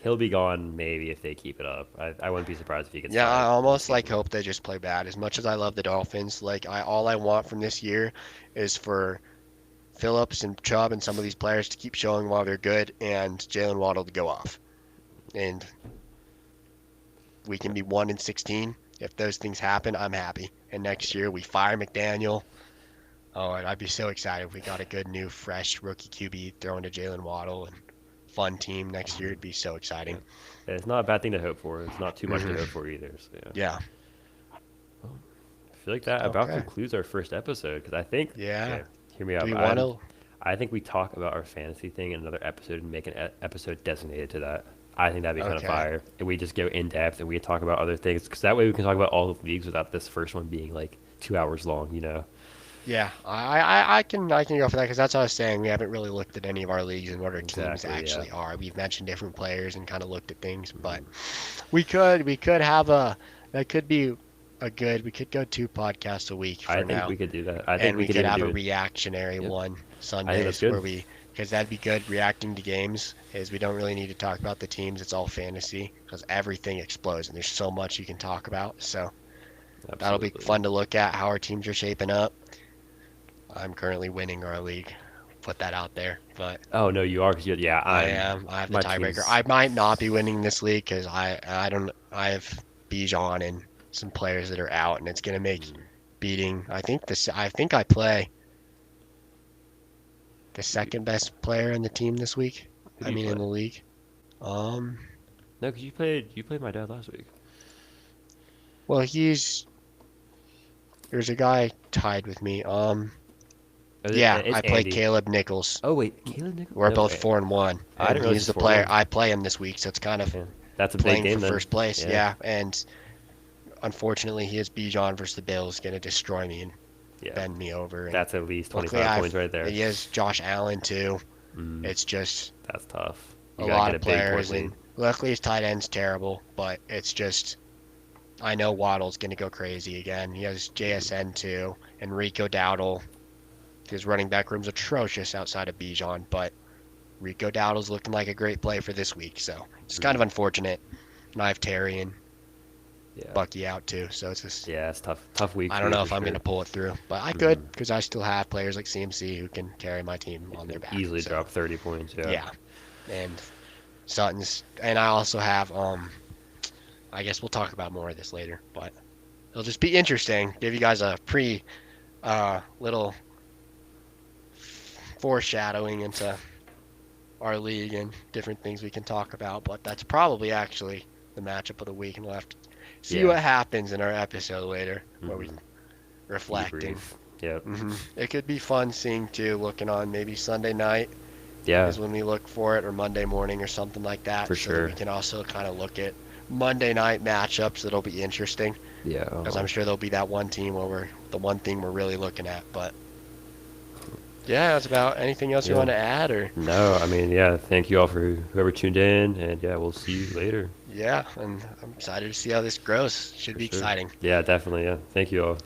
He'll be gone maybe if they keep it up. I wouldn't be surprised if he gets Yeah, I fired this almost like season. hope they just play bad. As much as I love the Dolphins, like all I want from this year is for Phillips and Chubb and some of these players to keep showing while they're good, and Jalen Waddle to go off. and we can be 1-16. If those things happen, I'm happy. And next year we fire McDaniel. Oh, and I'd be so excited if we got a good new, fresh rookie QB thrown to Jalen Waddle and fun team next year. It'd be so Yeah. exciting. It's not a bad thing to hope for. It's not too much to Hmm. hope for either. So yeah. Yeah. I feel like that about Okay. concludes our first episode because I think, Yeah. okay, hear me Do out. we want to? I think we talk about our fantasy thing in another episode and make an episode designated to that. I think that'd be kind of Okay. fire. And we just go in depth and we talk about other things because that way we can talk about all the leagues without this first one being like 2 hours long, you know? Yeah. I can go for that because that's what I was saying. We haven't really looked at any of our leagues and what our teams Exactly, yeah. actually are. We've mentioned different players and kind of looked at things, but Hmm. we could have a that could be we could go 2 podcasts a week I for think now. we could do that. I think And we we could could even have do a it. reactionary Yep. one I think that's Sundays good. because that'd be good. Reacting to games is we don't really need to talk about the teams. It's all fantasy because everything explodes and there's so much you can talk about. So that'll be Absolutely. fun to look at how our teams are shaping up. I'm currently winning our league. Put that out there, but Oh no, you are because yeah, I I'm am. I have the my tiebreaker. team's I might not be winning this league because I don't. I have Bijan and some players that are out, and it's gonna make mm, beating. I think I play the second best player in the team this week. who I do you mean, in play? the league. Um, No, because you played my dad last week. well, there's a guy tied with me. Oh, Yeah, it's I play Andy. Caleb Nichols. Oh wait, Caleb Nichols. We're No both way. 4-1, I and didn't realize he's it's the four player. one. I play him this week, so it's kind of Yeah, that's a big playing for game then. first place. Yeah, Yeah, and unfortunately, he has Bijan versus the Bills, going to destroy me and yeah. bend me over. And That's at least luckily, 25 points right there. he has Josh Allen too. Mm, It's just that's tough. a You gotta lot get of a big point players, lead. and luckily his tight end's terrible. But it's just I know Waddle's going to go crazy again. He has JSN too, and Rico Dowdle. His running back room's atrocious outside of Bijan, but Rico Dowdle's looking like a great play for this week. So it's kind of Mm, unfortunate. And I have Terry and yeah, Bucky out too, so it's just yeah, it's tough. Tough week I for don't you know for if I'm sure. gonna pull it through, but I Hmm. could because I still have players like CMC who can carry my team on their back. Easily So drop 30 points. Yeah. yeah, and Sutton's, and I also have I guess we'll talk about more of this later, but it'll just be interesting. Give you guys a little foreshadowing into our league and different things we can talk about. But that's probably actually the matchup of the week, and we'll have to see Yeah. what happens in our episode later where we Hmm. reflect and Debrief. Yep. it could be fun seeing too, looking on maybe Sunday night Yeah, is when we look for it, or Monday morning or something like that, for so that sure. we can also kind of look at Monday night matchups that'll be interesting Yeah. because I'm sure there'll be that one team where we're the one thing we're really looking at. But yeah, that's about anything else you Yeah. want to add, or No, I mean, yeah. Thank you all for whoever tuned in, and yeah, we'll see you later yeah, and I'm excited to see how this grows. Should for be sure. exciting. Yeah, definitely. Yeah. Thank you all.